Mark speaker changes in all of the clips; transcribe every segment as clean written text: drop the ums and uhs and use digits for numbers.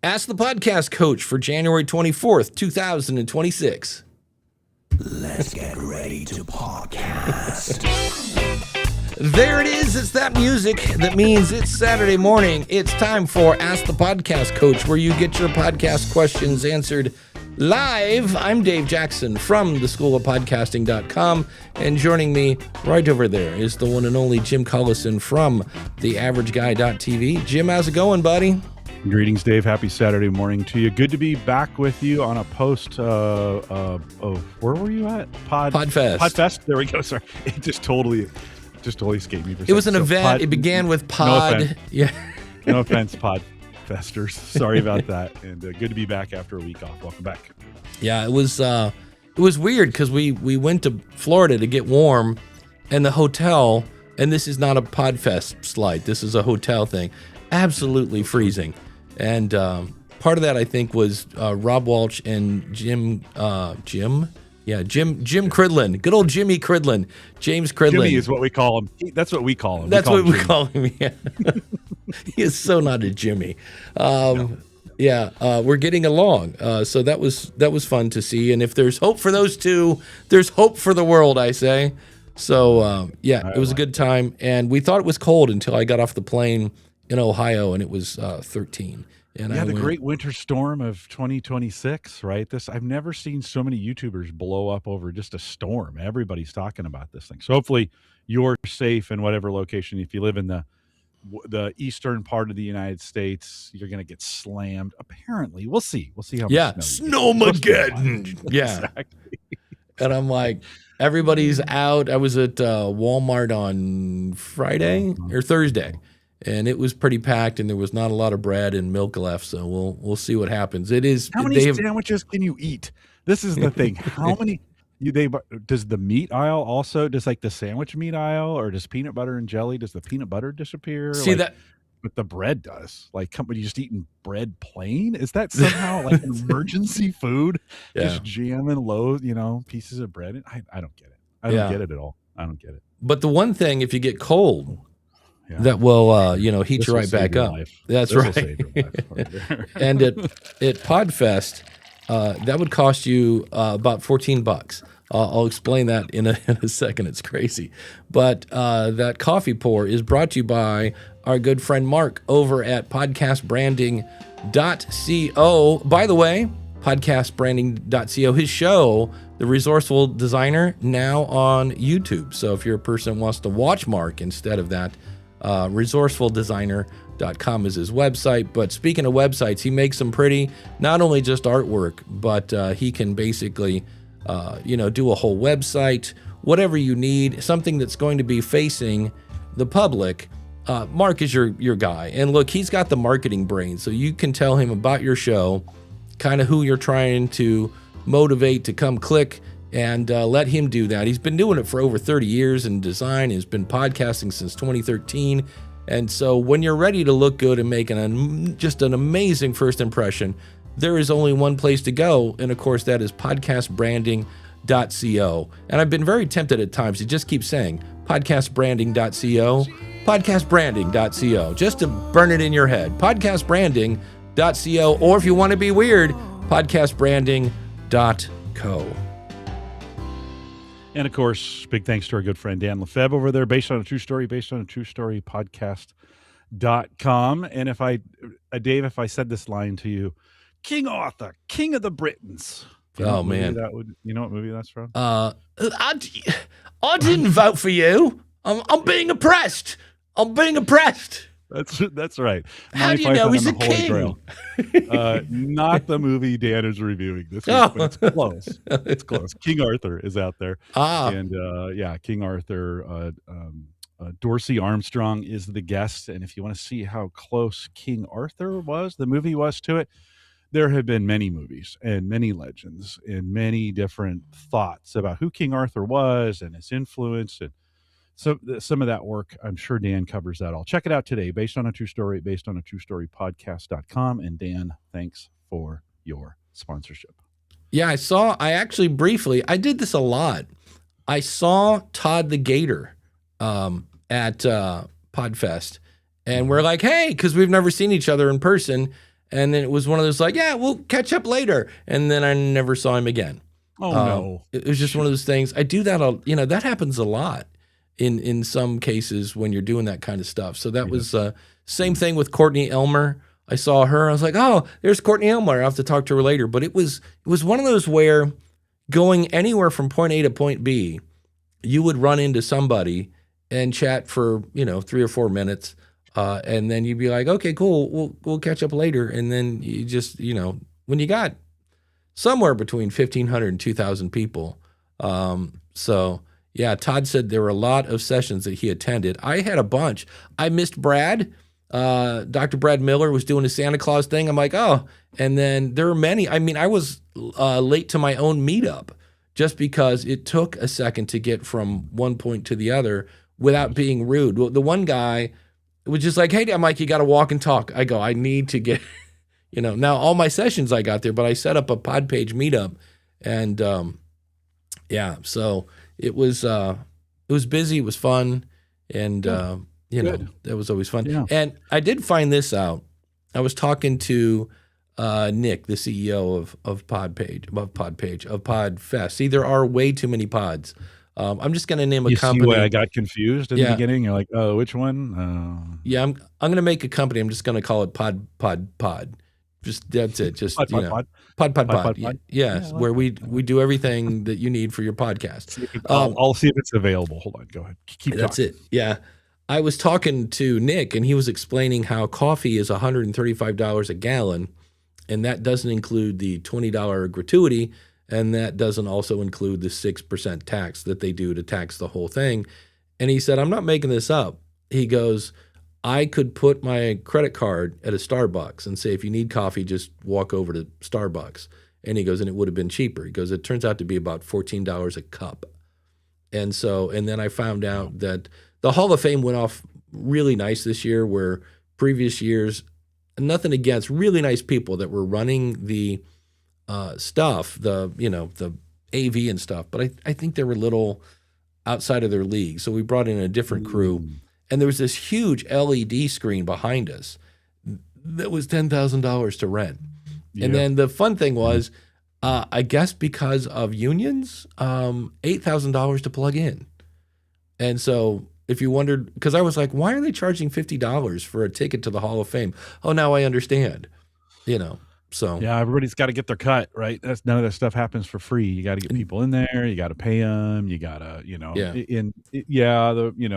Speaker 1: Ask the Podcast Coach for January 24th, 2026.
Speaker 2: Let's get ready to podcast.
Speaker 1: There it is. It's that music that means it's Saturday morning. It's time for Ask the Podcast Coach, where you get your podcast questions answered live. I'm Dave Jackson from theschoolofpodcasting.com, and joining me right over there is the one and only Jim Collison from theaverageguy.tv. Jim, how's it going, buddy?
Speaker 3: Greetings, Dave. Happy Saturday morning to you. Good to be back with you on a post of where were you at?
Speaker 1: Podfest.
Speaker 3: Podfest. There we go. Sorry, it just totally escaped me.
Speaker 1: It was an event. It began with Pod.
Speaker 3: No offense.
Speaker 1: Yeah.
Speaker 3: No offense, Podfesters. Sorry about that. And good to be back after a week off. Welcome back.
Speaker 1: Yeah, it was weird because we went to Florida to get warm, and the hotel, and this is not a Podfest slide. This is a hotel thing. Absolutely freezing. And part of that, I think, was Rob Walsh and Jim Cridlin. Good old Jimmy Cridlin. James Cridlin.
Speaker 3: Jimmy is what we call him. That's what we call him.
Speaker 1: That's what we call him, yeah. He is so not a Jimmy.
Speaker 3: No.
Speaker 1: Yeah, we're getting along. So that was fun to see. And if there's hope for those two, there's hope for the world, I say. So, yeah, it was a good time. And we thought it was cold until I got off the plane in Ohio, and it was 13. And
Speaker 3: yeah, the great winter storm of 2026, right? I've never seen so many YouTubers blow up over just a storm. Everybody's talking about this thing. So hopefully you're safe in whatever location. If you live in the eastern part of the United States, you're going to get slammed. Apparently, we'll see. We'll see how much snow.
Speaker 1: Snowmageddon. Yeah.
Speaker 3: Exactly.
Speaker 1: And I'm like, everybody's out. I was at Walmart on Friday or Thursday, and it was pretty packed, and there was not a lot of bread and milk left. So we'll see what happens. It is.
Speaker 3: How many sandwiches can you eat? This is the thing. How many? Does the meat aisle also, does like the sandwich meat aisle, or does peanut butter and jelly, does the peanut butter disappear?
Speaker 1: See that?
Speaker 3: But the bread does. Like, you just eating bread plain? Is that somehow like an emergency food?
Speaker 1: Yeah.
Speaker 3: Just jamming pieces of bread. I don't get it. I don't get it at all. I don't get it.
Speaker 1: But the one thing, if you get cold, that will heat you right back up.
Speaker 3: Life.
Speaker 1: That's
Speaker 3: this
Speaker 1: right.
Speaker 3: Will save your life right there.
Speaker 1: And at Podfest, that would cost you about $14. I'll explain that in a second. It's crazy. But that coffee pour is brought to you by our good friend Mark over at podcastbranding.co. By the way, podcastbranding.co, his show, The Resourceful Designer, now on YouTube. So if you're a person who wants to watch Mark instead of that, resourcefuldesigner.com is his website. But speaking of websites, he makes them pretty, not only just artwork, but he can basically do a whole website, whatever you need, something that's going to be facing the public. Mark is your guy. And look, he's got the marketing brain, so you can tell him about your show, kind of who you're trying to motivate to come click, and let him do that. He's been doing it for over 30 years in design. He's been podcasting since 2013. And so when you're ready to look good and make just an amazing first impression, there is only one place to go, and of course that is podcastbranding.co. And I've been very tempted at times to just keep saying podcastbranding.co, podcastbranding.co, just to burn it in your head. Podcastbranding.co, or if you want to be weird, podcastbranding.co.
Speaker 3: And of course, big thanks to our good friend Dan Lefebvre over there, based on a true story podcast.com. And Dave, if I said this line to you, King Arthur, King of the Britons.
Speaker 1: Oh man,
Speaker 3: you know what movie that's from?
Speaker 1: I didn't vote for you. I'm being oppressed.
Speaker 3: That's right.
Speaker 1: How do you know he's a king?
Speaker 3: Not the movie Dan is reviewing this week, but it's close. It's close. King Arthur is out there. And King Arthur. Dorsey Armstrong is the guest, and if you want to see how close King Arthur the movie was to it, there have been many movies and many legends and many different thoughts about who King Arthur was and his influence. And so some of that work, I'm sure Dan covers that all. Check it out today, based on a true story podcast.com. And Dan, thanks for your sponsorship.
Speaker 1: Yeah, I actually briefly, I did this a lot. I saw Todd the Gator at Podfest, and we're like, hey, because we've never seen each other in person. And then it was one of those like, yeah, we'll catch up later. And then I never saw him again.
Speaker 3: Oh, no.
Speaker 1: It was just one of those things. I do that, that happens a lot in some cases when you're doing that kind of stuff. So that was same thing with Courtney Elmer. I saw her. I was like, oh, there's Courtney Elmer. I'll have to talk to her later. But it was one of those where going anywhere from point A to point B, you would run into somebody and chat for, 3 or 4 minutes. And then you'd be like, okay, cool. We'll catch up later. And then you just, when you got somewhere between 1,500 and 2,000 people. So yeah, Todd said there were a lot of sessions that he attended. I had a bunch. I missed Brad. Dr. Brad Miller was doing a Santa Claus thing. I'm like, oh, and then there were many. I mean, I was late to my own meetup just because it took a second to get from one point to the other without being rude. Well, the one guy was just like, hey, I'm like, you got to walk and talk. I go, I need to get, now all my sessions I got there, but I set up a Podpage meetup and so it was busy. It was fun. And, that was always fun. Yeah. And I did find this out. I was talking to Nick, the CEO of Podfest. See, there are way too many pods. I'm just going to name a company.
Speaker 3: See why I got confused in the beginning? You're like, oh, which one?
Speaker 1: Yeah, I'm going to make a company. I'm just going to call it Pod. Just that's it. Just Pod. Yes, where we do everything that you need for your podcast.
Speaker 3: I'll see if it's available. Hold on, go ahead. Keep
Speaker 1: that's
Speaker 3: talking.
Speaker 1: It. Yeah. I was talking to Nick, and he was explaining how coffee is $135 a gallon, and that doesn't include the $20 gratuity, and that doesn't also include the 6% tax that they do to tax the whole thing. And he said, I'm not making this up. He goes, I could put my credit card at a Starbucks and say, if you need coffee, just walk over to Starbucks. And he goes, and it would have been cheaper. He goes, it turns out to be about $14 a cup. And then I found out that the Hall of Fame went off really nice this year, where previous years, nothing against really nice people that were running the stuff, the AV and stuff, but I think they were a little outside of their league. So we brought in a different crew, and there was this huge LED screen behind us that was $10,000 to rent. Yeah. And then the fun thing was, I guess because of unions, $8,000 to plug in. And so if you wondered, because I was like, why are they charging $50 for a ticket to the Hall of Fame? Oh, now I understand, So
Speaker 3: yeah, everybody's got to get their cut, right? None of that stuff happens for free. You got to get people in there. You got to pay them. You got to,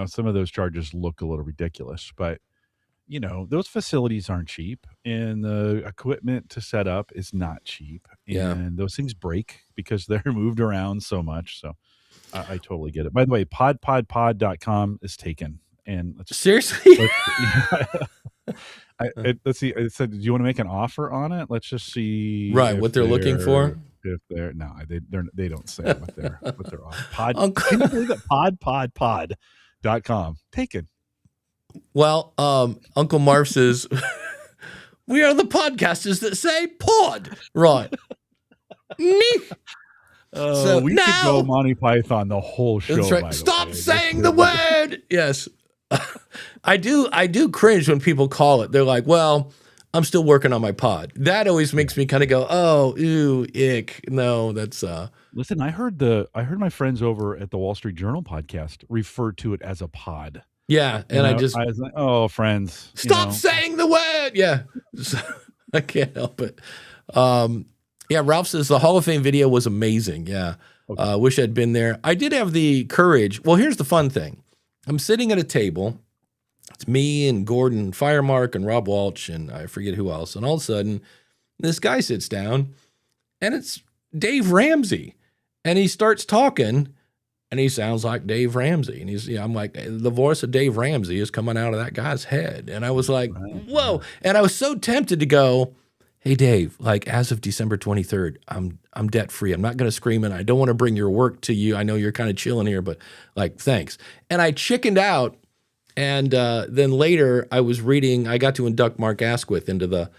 Speaker 3: some of those charges look a little ridiculous, but those facilities aren't cheap, and the equipment to set up is not cheap, and those things break because they're moved around so much. So I totally get it. By the way, pod.com is taken. And
Speaker 1: seriously?
Speaker 3: Let's see. It said, do you want to make an offer on it? Let's just see.
Speaker 1: Right, what they're looking for.
Speaker 3: If they're they don't say what they're offering. Can you believe it? Pod.com taken.
Speaker 1: Well, Uncle Marv says, we are the podcasters that say pod. Right.
Speaker 3: So we could go Monty Python the whole show.
Speaker 1: That's right. Stop saying the word. Yes. I do cringe when people call it. They're like, well, I'm still working on my pod. That always makes me kind of go, oh, ew, ick. No, that's
Speaker 3: Listen, I heard my friends over at the Wall Street Journal podcast refer to it as a pod.
Speaker 1: Yeah, and I was
Speaker 3: like, oh, friends,
Speaker 1: stop saying the word. Yeah. I can't help it. Yeah, Ralph says the Hall of Fame video was amazing. Yeah. Okay. Wish I'd been there. I did have the courage. Well, here's the fun thing. I'm sitting at a table. It's me and Gordon Firemark and Rob Walsh and I forget who else. And all of a sudden, this guy sits down, and it's Dave Ramsey. And he starts talking, and he sounds like Dave Ramsey. And I'm like, the voice of Dave Ramsey is coming out of that guy's head. And I was like, whoa. And I was so tempted to go, hey, Dave, like as of December 23rd, I'm debt free. I'm not going to scream, and I don't want to bring your work to you. I know you're kind of chilling here, but like, thanks. And I chickened out. And then later I was reading, I got to induct Mark Asquith into the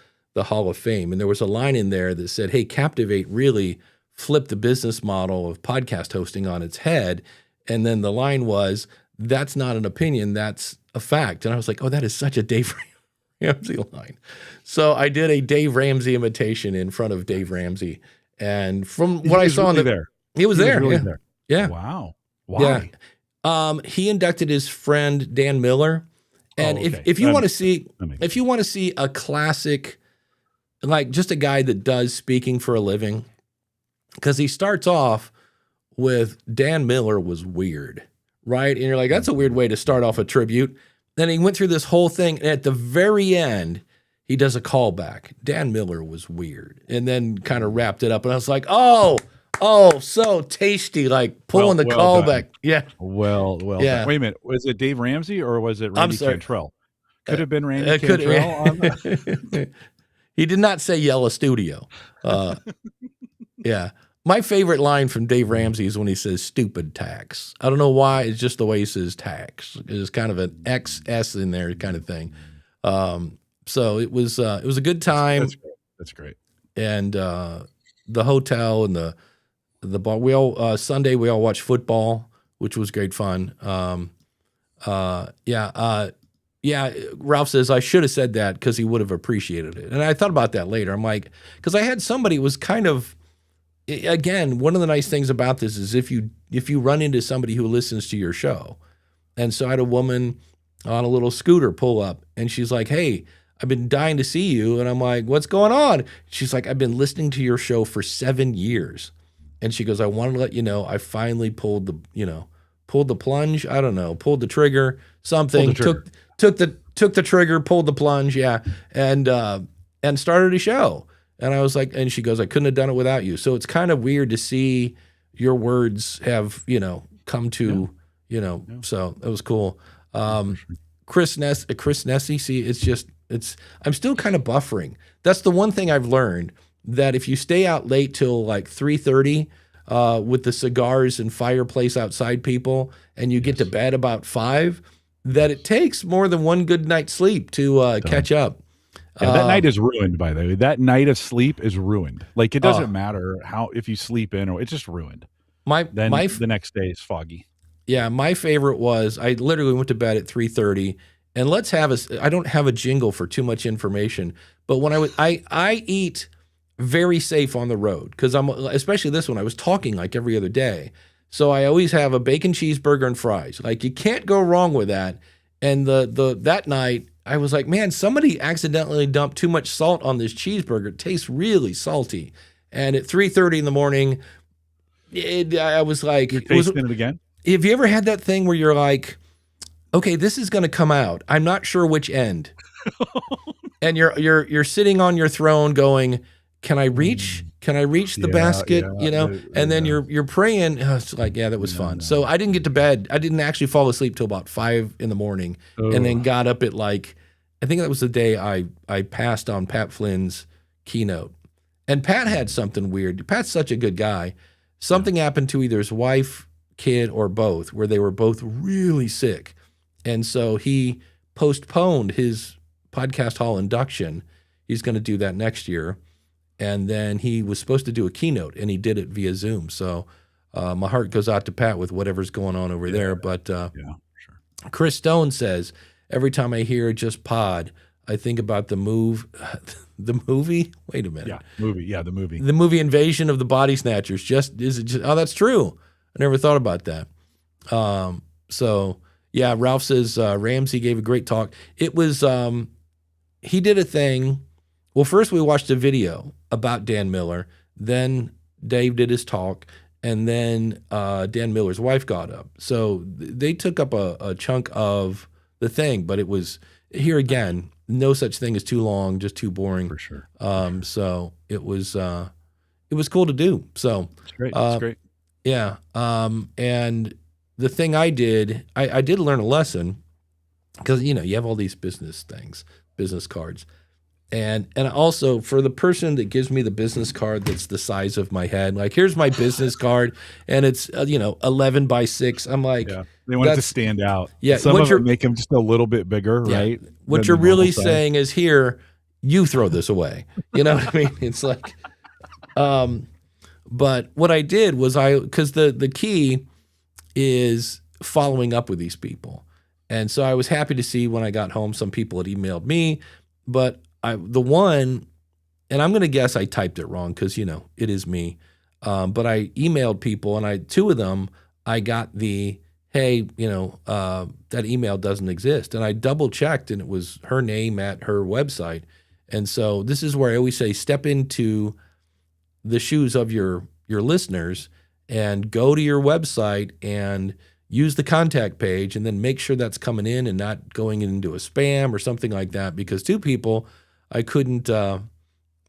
Speaker 1: Hall of Fame. And there was a line in there that said, hey, Captivate really flipped the business model of podcast hosting on its head. And then the line was, that's not an opinion, that's a fact. And I was like, oh, that is such a Dave Ramsey line. So I did a Dave Ramsey imitation in front of Dave Ramsey. And from what I saw he was there.
Speaker 3: Really
Speaker 1: Yeah.
Speaker 3: there.
Speaker 1: Yeah.
Speaker 3: Wow. Why?
Speaker 1: Yeah. He inducted his friend Dan Miller. And if you want to see a classic, like just a guy that does speaking for a living, because he starts off with Dan Miller was weird, right? And you're like, that's a weird way to start off a tribute. Then he went through this whole thing, and at the very end, he does a callback. Dan Miller was weird, and then kind of wrapped it up. And I was like, oh, so tasty, like pulling the callback. Yeah.
Speaker 3: Well.
Speaker 1: Yeah.
Speaker 3: Wait a minute. Was it Dave Ramsey or was it Randy Cantrell? Could have been Randy Cantrell on that.
Speaker 1: He did not say Yellow Studio. Yeah. My favorite line from Dave Ramsey is when he says stupid tax. I don't know why. It's just the way he says tax. It's kind of an XS in there kind of thing. So it was a good time.
Speaker 3: That's great.
Speaker 1: And the hotel and the bar. We all Sunday we all watched football, which was great fun. Ralph says I should have said that because he would have appreciated it. And I thought about that later. I'm like, because I had somebody was kind of. Again, one of the nice things about this is if you run into somebody who listens to your show, and so I had a woman on a little scooter pull up, and she's like, "Hey, I've been dying to see you," and I'm like, "What's going on?" She's like, "I've been listening to your show for 7 years," and she goes, "I want to let you know I finally pulled the plunge. I don't know, pulled the trigger, something, took the trigger, pulled the plunge, and started a show." And I was like, and she goes, I couldn't have done it without you. So it's kind of weird to see your words have, come to, so it was cool. Chris Nessie, see, I'm still kind of buffering. That's the one thing I've learned, that if you stay out late till like 3:30 with the cigars and fireplace outside people, and you get to bed about 5, that it takes more than one good night's sleep to catch up.
Speaker 3: Yeah, that night is ruined, by the way. That night of sleep is ruined. Like, it doesn't matter if you sleep in, or it's just ruined. The next day is foggy.
Speaker 1: Yeah, my favorite was I literally went to bed at 3:30, and I don't have a jingle for too much information, but when I eat very safe on the road, because especially this one, I was talking like every other day. So I always have a bacon cheeseburger and fries. Like, you can't go wrong with that. And that night, I was like, man, somebody accidentally dumped too much salt on this cheeseburger. It tastes really salty. And at 3:30 in the morning, I was like,
Speaker 3: you're tasting it again?
Speaker 1: Have you ever had that thing where you're like, okay, this is going to come out. I'm not sure which end. And you're sitting on your throne going, can I reach the basket? And then you're praying. It's like, that was fun. So I didn't get to bed. I didn't actually fall asleep till about 5 in the morning, and then got up at I think that was the day I passed on Pat Flynn's keynote. And Pat had something weird. Pat's such a good guy. Something happened to either his wife, kid, or both, where they were both really sick. And so he postponed his podcast hall induction. He's going to do that next year. And then he was supposed to do a keynote, and he did it via Zoom. So my heart goes out to Pat with whatever's going on over there. But
Speaker 3: sure.
Speaker 1: Chris Stone says, every time I hear just pod, I think about the movie. Wait a minute.
Speaker 3: Yeah, movie. Yeah, the movie.
Speaker 1: The movie Invasion of the Body Snatchers. Oh, that's true. I never thought about that. So yeah, Ralph says Ramsey gave a great talk. It was he did a thing. Well, first we watched a video about Dan Miller. Then Dave did his talk, and then Dan Miller's wife got up. So they took up a chunk of the thing, but it was, here again, no such thing as too long, just too boring.
Speaker 3: For sure.
Speaker 1: So it was cool to do. So
Speaker 3: it's great. It's great.
Speaker 1: Yeah. And the thing I did learn a lesson, because you have all these business cards. And also, for the person that gives me the business card that's the size of my head, like, here's my business card, and it's 11 by 6. I'm like,
Speaker 3: they want it to stand out.
Speaker 1: Yeah,
Speaker 3: some of them make them just a little bit bigger, right?
Speaker 1: What you're really saying is, here, you throw this away. You know what I mean? It's like, but what I did was because the key is following up with these people, and so I was happy to see when I got home, some people had emailed me. but the one, and I'm going to guess I typed it wrong because, it is me. But I emailed people, and two of them, I got the, hey, that email doesn't exist. And I double checked, and it was her name at her website. And so this is where I always say, step into the shoes of your listeners and go to your website and use the contact page, and then make sure that's coming in and not going into a spam or something like that. Because two people, I couldn't, I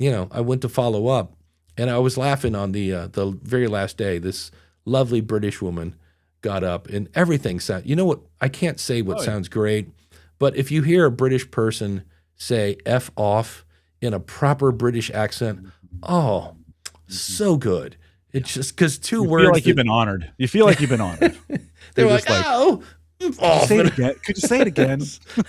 Speaker 1: went to follow up, and I was laughing on the very last day. This lovely British woman got up, and everything sound. You know what? I can't say what sounds great, but if you hear a British person say "f off" in a proper British accent, oh, so good. It's just because two words.
Speaker 3: You feel like you've been honored. You feel like you've been honored.
Speaker 1: They're like, oh, off.
Speaker 3: Say it again. Could you say it again?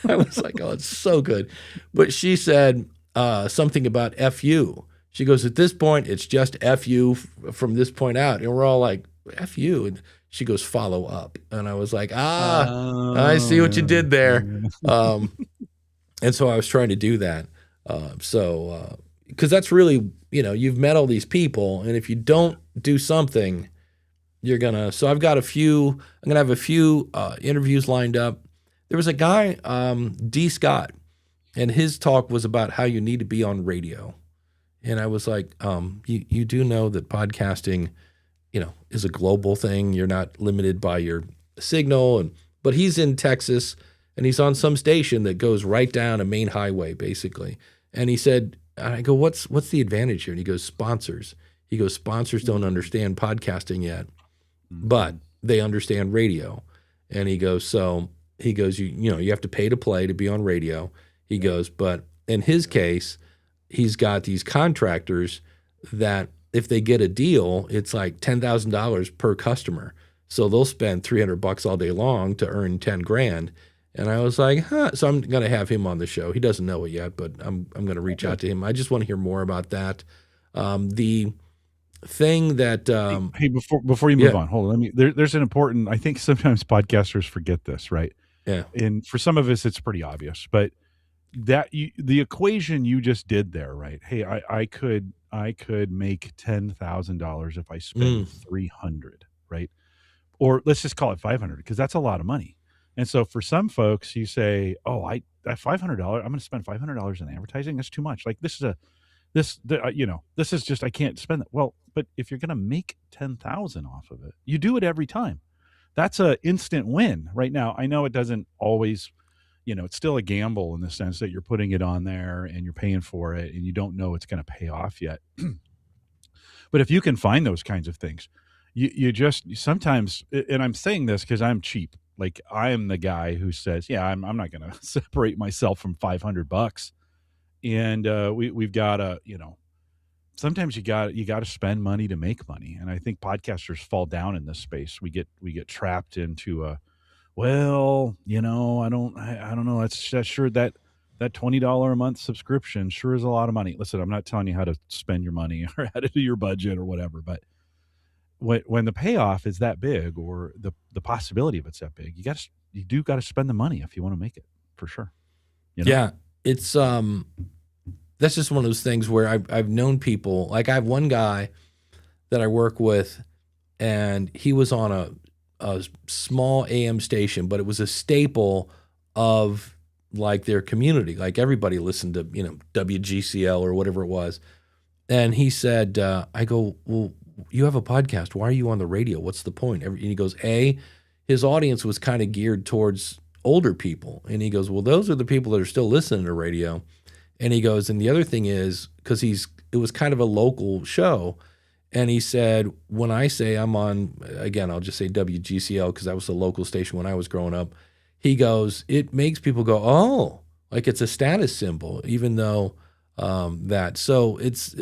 Speaker 1: I was like, oh, it's so good. But she said something about F you. She goes, at this point, it's just F you from this point out. And we're all like, F you. And she goes, follow up. And I was like, I see what you did there. And so I was trying to do that. Because that's really, you've met all these people. And if you don't do something, you're going to. So I'm going to have a few interviews lined up. There was a guy, D. Scott, and his talk was about how you need to be on radio. And I was like, you do know that podcasting, is a global thing. You're not limited by your signal. But he's in Texas, and he's on some station that goes right down a main highway, basically. And he said, I go, what's the advantage here? And he goes, sponsors. He goes, sponsors don't understand podcasting yet, but they understand radio. And he goes, you have to pay to play to be on radio. He goes, but in his case, he's got these contractors that if they get a deal, it's like $10,000 per customer. So they'll spend $300 all day long to earn 10 grand. And I was like, so I'm going to have him on the show. He doesn't know it yet, but I'm going to reach out to him. I just want to hear more about that. The thing that
Speaker 3: hey, before you move on, hold on. There's an important. I think sometimes podcasters forget this, right?
Speaker 1: Yeah.
Speaker 3: And for some of us, it's pretty obvious, but the equation you just did there, right? Hey, I could make $10,000 if I spend 300, right? Or let's just call it 500 because that's a lot of money. And so for some folks, you say, "Oh, I $500. I'm going to spend $500 in advertising. That's too much. Like this is just I can't spend that." Well, but if you're going to make 10,000 off of it, you do it every time. That's a instant win. Right now, I know it doesn't always. It's still a gamble in the sense that you're putting it on there and you're paying for it, and you don't know it's going to pay off yet. But if you can find those kinds of things, you just sometimes. And I'm saying this because I'm cheap. Like I am the guy who says, yeah, I'm not going to separate myself from $500. And we've got to, sometimes you got to spend money to make money. And I think podcasters fall down in this space. We get trapped into well, I don't know. That's sure that $20 a month subscription sure is a lot of money. Listen, I'm not telling you how to spend your money or how to do your budget or whatever, but when the payoff is that big or the possibility of it's that big, you do got to spend the money if you want to make it, for sure.
Speaker 1: Yeah, it's that's just one of those things where I've known people. Like I have one guy that I work with, and he was on a small AM station, but it was a staple of like their community. Like everybody listened to WGCL or whatever it was, and he said, I go, well, you have a podcast. Why are you on the radio? What's the point? And he goes, his audience was kind of geared towards older people. And he goes, well, those are the people that are still listening to radio. And he goes, and the other thing is, because it was kind of a local show. And he said, when I say I'm on, again, I'll just say WGCL because that was the local station when I was growing up. He goes, it makes people go, oh, like it's a status symbol, even though that. So it's,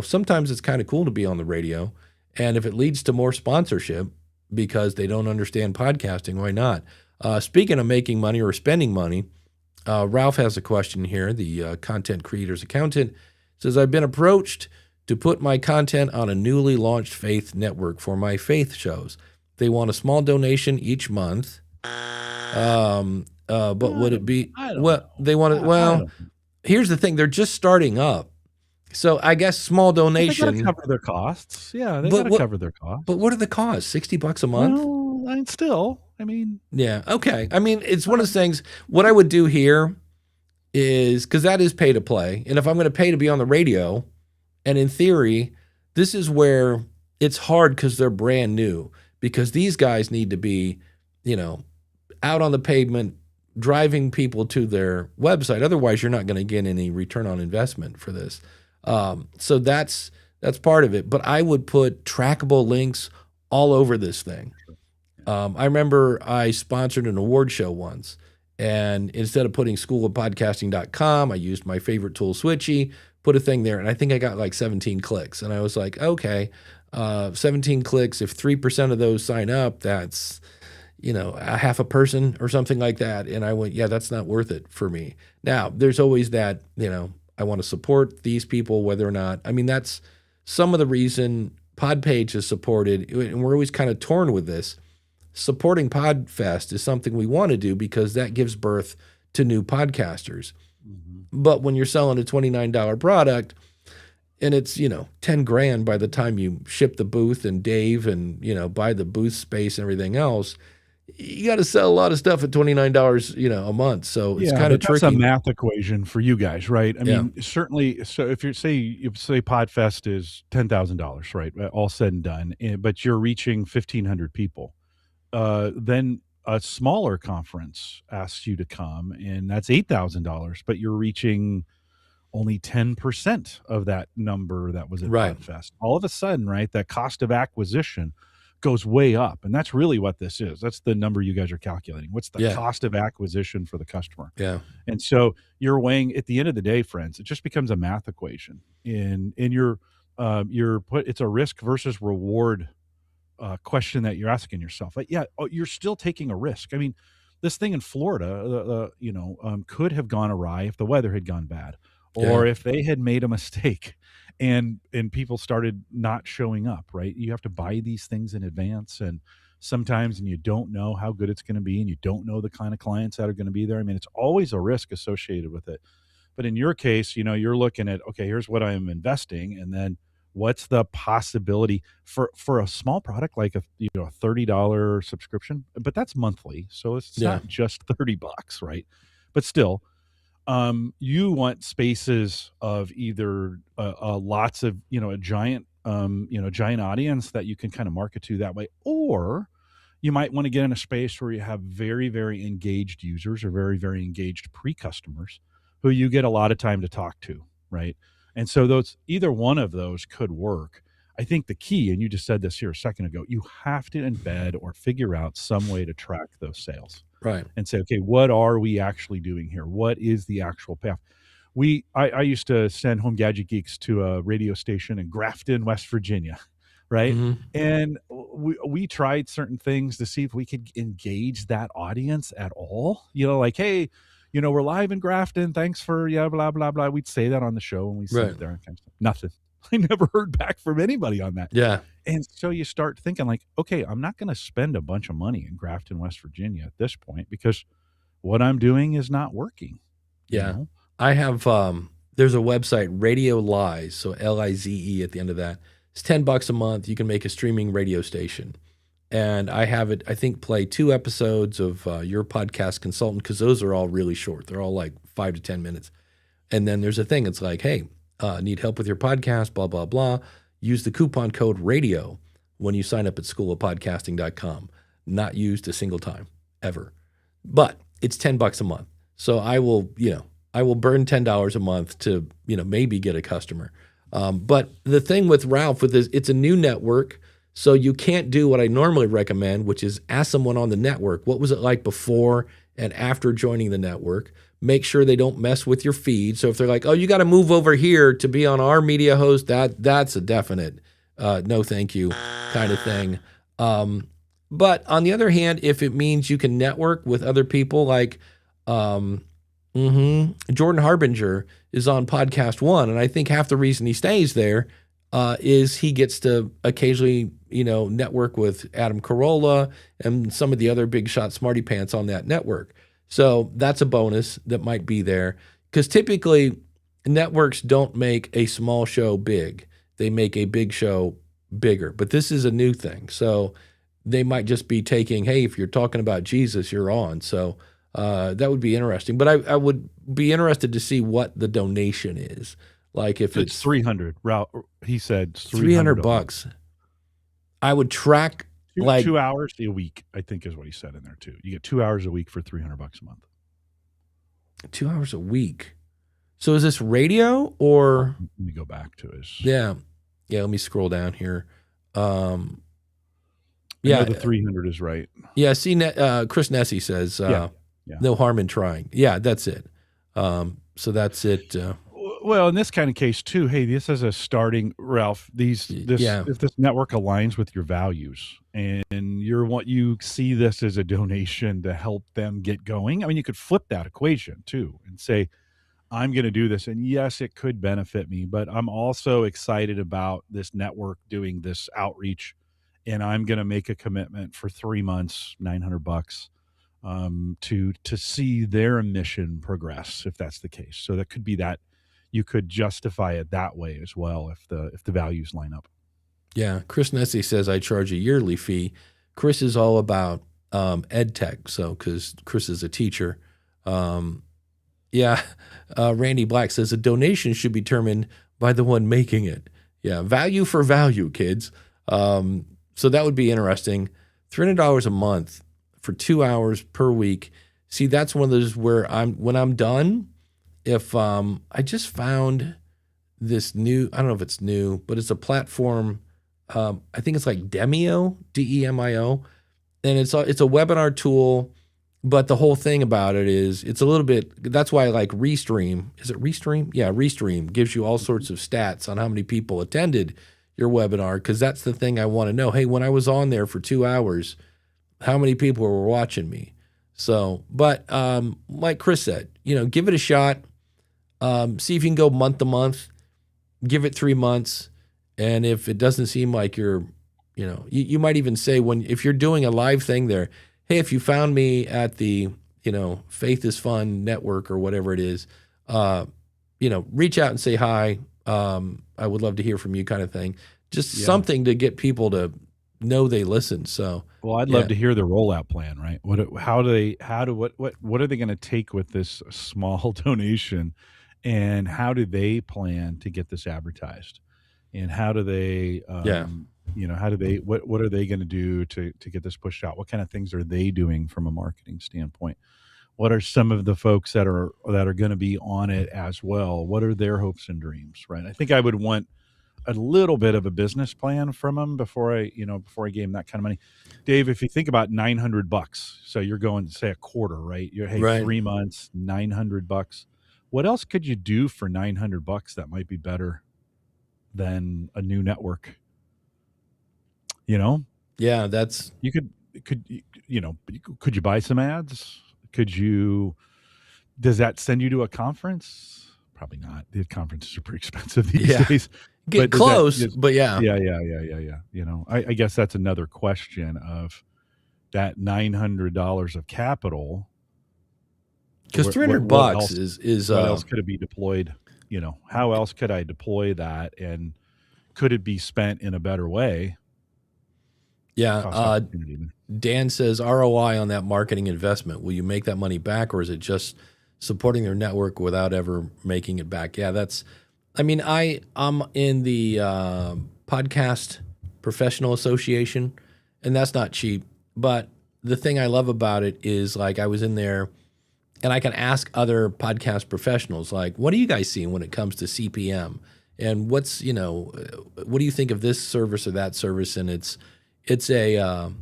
Speaker 1: sometimes it's kind of cool to be on the radio. And if it leads to more sponsorship because they don't understand podcasting, why not? Speaking of making money or spending money, Ralph has a question here. The content creator's accountant says, I've been approached to put my content on a newly launched faith network for my faith shows. They want a small donation each month. But would it be, well, they want it, well, here's the thing. They're just starting up. So I guess small donation.
Speaker 3: They got to cover their costs. Yeah, they got to cover their costs.
Speaker 1: But what are the costs? $60 a month?
Speaker 3: Well, I mean.
Speaker 1: Yeah, okay. I mean, it's one of those things. What I would do here is, because that is pay to play. And if I'm going to pay to be on the radio, and in theory, this is where it's hard because they're brand new. Because these guys need to be, out on the pavement, driving people to their website. Otherwise, you're not going to get any return on investment for this. So that's part of it. But I would put trackable links all over this thing. I remember I sponsored an award show once, and instead of putting schoolofpodcasting.com, I used my favorite tool, Switchy, put a thing there, and I think I got like 17 clicks. And I was like, okay, 17 clicks. If 3% of those sign up, that's a half a person or something like that. And I went, yeah, that's not worth it for me. Now, there's always that, I want to support these people, whether or not, that's some of the reason Podpage is supported, and we're always kind of torn with this. Supporting Podfest is something we want to do because that gives birth to new podcasters. Mm-hmm. But when you're selling a $29 product and it's, 10 grand by the time you ship the booth and Dave and, buy the booth space and everything else, you got to sell a lot of stuff at $29, a month. So it's kind of tricky.
Speaker 3: That's a math equation for you guys, right? I mean, certainly. So if you say Podfest is $10,000, right? All said and done, but you're reaching 1,500 people. Then a smaller conference asks you to come, and that's $8,000, but you're reaching only 10% of that number that was at Podfest. All of a sudden, right, that cost of acquisition goes way up, and that's really what this is. That's the number you guys are calculating. What's the cost of acquisition for the customer?
Speaker 1: Yeah.
Speaker 3: And so you're weighing, at the end of the day, friends, it just becomes a math equation. In your it's a risk versus reward question that you're asking yourself. Like, you're still taking a risk. I mean, this thing in Florida, could have gone awry if the weather had gone bad, or if they had made a mistake and people started not showing up, right? You have to buy these things in advance, and sometimes, and you don't know how good it's going to be, and you don't know the kind of clients that are going to be there. I mean, it's always a risk associated with it. But in your case, you're looking at, okay, here's what I am investing, and then what's the possibility for a small product like a $30 subscription, but that's monthly, so it's not just $30, right? But still, you want spaces of either lots of a giant giant audience that you can kind of market to that way, or you might want to get in a space where you have very, very engaged users or very, very engaged pre-customers who you get a lot of time to talk to, right? And so either one of those could work. I think the key, and you just said this here a second ago, you have to embed or figure out some way to track those sales.
Speaker 1: Right.
Speaker 3: And say, okay, what are we actually doing here? What is the actual path? I used to send Home Gadget Geeks to a radio station in Grafton, West Virginia, right? Mm-hmm. And we tried certain things to see if we could engage that audience at all. Like, hey, we're live in Grafton. Thanks for blah, blah, blah. We'd say that on the show and we sit there and kind of stuff. Nothing. I never heard back from anybody on that.
Speaker 1: Yeah.
Speaker 3: And so you start thinking like, okay, I'm not going to spend a bunch of money in Grafton, West Virginia at this point because what I'm doing is not working.
Speaker 1: Yeah. I have, there's a website, Radio Lize, so Lize at the end of that. It's $10 a month. You can make a streaming radio station. And I have it, I think, play 2 episodes of Your Podcast Consultant, because those are all really short. They're all like 5 to 10 minutes. And then there's a thing. It's like, hey, need help with your podcast, blah, blah, blah. Use the coupon code RADIO when you sign up at schoolofpodcasting.com. Not used a single time, ever. But it's $10 a month. So I will burn $10 a month to, maybe get a customer. But the thing with Ralph with this, it's a new network. So you can't do what I normally recommend, which is ask someone on the network, what was it like before and after joining the network? Make sure they don't mess with your feed. So if they're like, oh, you got to move over here to be on our media host, that's a definite no thank you kind of thing. But on the other hand, if it means you can network with other people, like Jordan Harbinger is on Podcast One, and I think half the reason he stays there is he gets to occasionally, network with Adam Carolla and some of the other big shot smarty pants on that network. So that's a bonus that might be there. because typically networks don't make a small show big. They make a big show bigger. But this is a new thing. So they might just be taking, hey, if you're talking about Jesus, you're on. So that would be interesting. But I would be interested to see what the donation is. Like if it's
Speaker 3: 300. He said
Speaker 1: $300. I would track like
Speaker 3: 2 hours a week, I think is what he said in there too. You get 2 hours a week for $300 a month.
Speaker 1: 2 hours a week. So is this radio or?
Speaker 3: Let me go back to his.
Speaker 1: Yeah. Let me scroll down here.
Speaker 3: The 300 is right.
Speaker 1: Yeah. See, Chris Nessie says, no harm in trying. Yeah, that's it. So that's it.
Speaker 3: Well, in this kind of case too, hey, this is a starting, Ralph. If this network aligns with your values and you see this as a donation to help them get going. I mean, you could flip that equation too and say, I'm going to do this. And yes, it could benefit me, but I'm also excited about this network doing this outreach. And I'm going to make a commitment for 3 months, $900, to see their mission progress, if that's the case. So that could be that you could justify it that way as well if the values line up.
Speaker 1: Yeah, Chris Nessie says I charge a yearly fee. Chris is all about ed tech, so because Chris is a teacher. Randy Black says a donation should be determined by the one making it. Yeah, value for value, kids. So that would be interesting. $300 a month for 2 hours per week. See, that's one of those where when I'm done, if I just found this new, I don't know if it's new, but it's a platform. I think it's like Demio, Demio, and it's a webinar tool. But the whole thing about it is it's a little bit. That's why I like Restream. Is it Restream? Yeah, Restream gives you all sorts of stats on how many people attended your webinar, because that's the thing I want to know. Hey, when I was on there for 2 hours, how many people were watching me? So, but like Chris said, give it a shot. See if you can go month to month. Give it 3 months, and if it doesn't seem like you're, you might even say if you're doing a live thing there, hey, if you found me at the, Faith is Fun network or whatever it is, reach out and say hi. I would love to hear from you, kind of thing. Just something to get people to know they listen. So,
Speaker 3: well, I'd love to hear the rollout plan, right? What are they going to take with this small donation, and how do they plan to get this advertised, and how do they, what are they going to do to get this pushed out? What kind of things are they doing from a marketing standpoint? What are some of the folks that are going to be on it as well? What are their hopes and dreams, right? I think I would want a little bit of a business plan from them before I gave them that kind of money. Dave, if you think about $900, so you're going to say a quarter, right? 3 months, $900. What else could you do for $900 that might be better than a new network?
Speaker 1: Yeah, that's
Speaker 3: could you buy some ads? Does that send you to a conference? Probably not. The conferences are pretty expensive these days.
Speaker 1: Get close, but yeah.
Speaker 3: I guess that's another question of that $900 of capital.
Speaker 1: Because $300 is
Speaker 3: what else could it be deployed? How else could I deploy that, and could it be spent in a better way?
Speaker 1: Yeah. Dan says ROI on that marketing investment. Will you make that money back, or is it just supporting their network without ever making it back? Yeah, I'm in the Podcast Professional Association, and that's not cheap. But the thing I love about it is, like, I was in there and I can ask other podcast professionals, like, what are you guys seeing when it comes to CPM? And what do you think of this service or that service? And it's a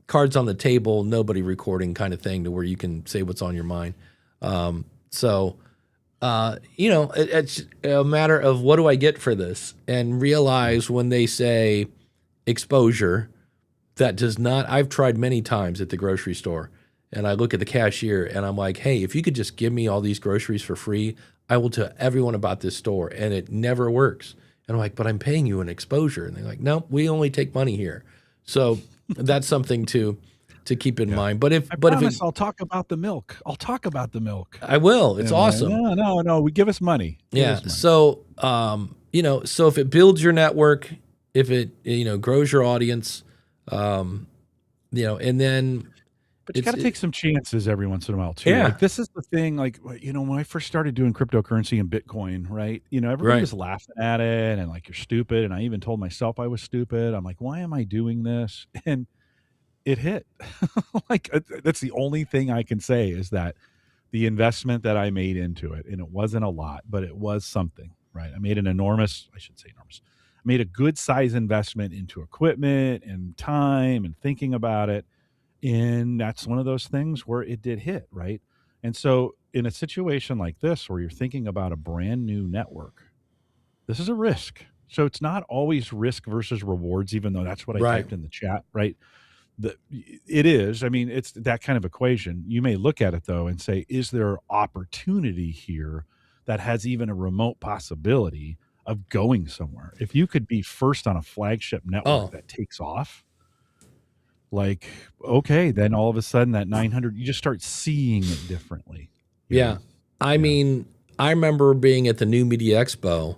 Speaker 1: cards on the table, nobody recording kind of thing, to where you can say what's on your mind. It's a matter of, what do I get for this? And realize when they say exposure, that does not, I've tried many times at the grocery store, and I look at the cashier and I'm like, hey, if you could just give me all these groceries for free, I will tell everyone about this store. And it never works. And I'm like, but I'm paying you an exposure. And they're like, no, we only take money here. So that's something to to keep in mind. But if
Speaker 3: I'll talk about the milk. I'll talk about the milk.
Speaker 1: I will. It's awesome.
Speaker 3: No. We give us money.
Speaker 1: So so if it builds your network, if it grows your audience, and then.
Speaker 3: But you got to take some chances every once in a while too.
Speaker 1: Yeah.
Speaker 3: Like this is the thing. Like when I first started doing cryptocurrency and Bitcoin, right? Everybody was laughing at it and like you're stupid. And I even told myself I was stupid. I'm like, why am I doing this? And it hit. Like that's the only thing I can say is that the investment that I made into it, and it wasn't a lot, but it was something, right? I made I made a good size investment into equipment and time and thinking about it. And that's one of those things where it did hit, right? And so in a situation like this, where you're thinking about a brand new network, this is a risk. So it's not always risk versus rewards, even though that's what I typed in the chat, right? It is. I mean, it's that kind of equation. You may look at it though and say, is there opportunity here that has even a remote possibility of going somewhere? If you could be first on a flagship network that takes off, like, okay, then all of a sudden that 900, you just start seeing it differently.
Speaker 1: I mean, I remember being at the New Media Expo,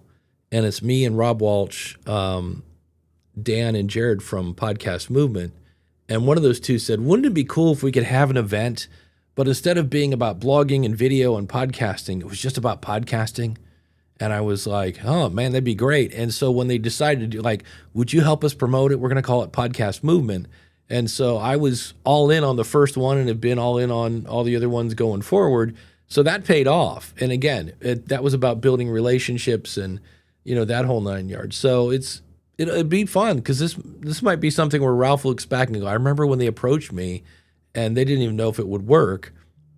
Speaker 1: and it's me and Rob Walsh, Dan and Jared from Podcast Movement. And one of those two said, wouldn't it be cool if we could have an event, but instead of being about blogging and video and podcasting, it was just about podcasting? And I was like, oh man, that'd be great. And so when they decided to do, like, would you help us promote it? We're going to call it Podcast Movement. And so I was all in on the first one and have been all in on all the other ones going forward. So that paid off. And again, that was about building relationships and, that whole 9 yards. So it'd be fun because this might be something where Ralph looks back and go, I remember when they approached me and they didn't even know if it would work,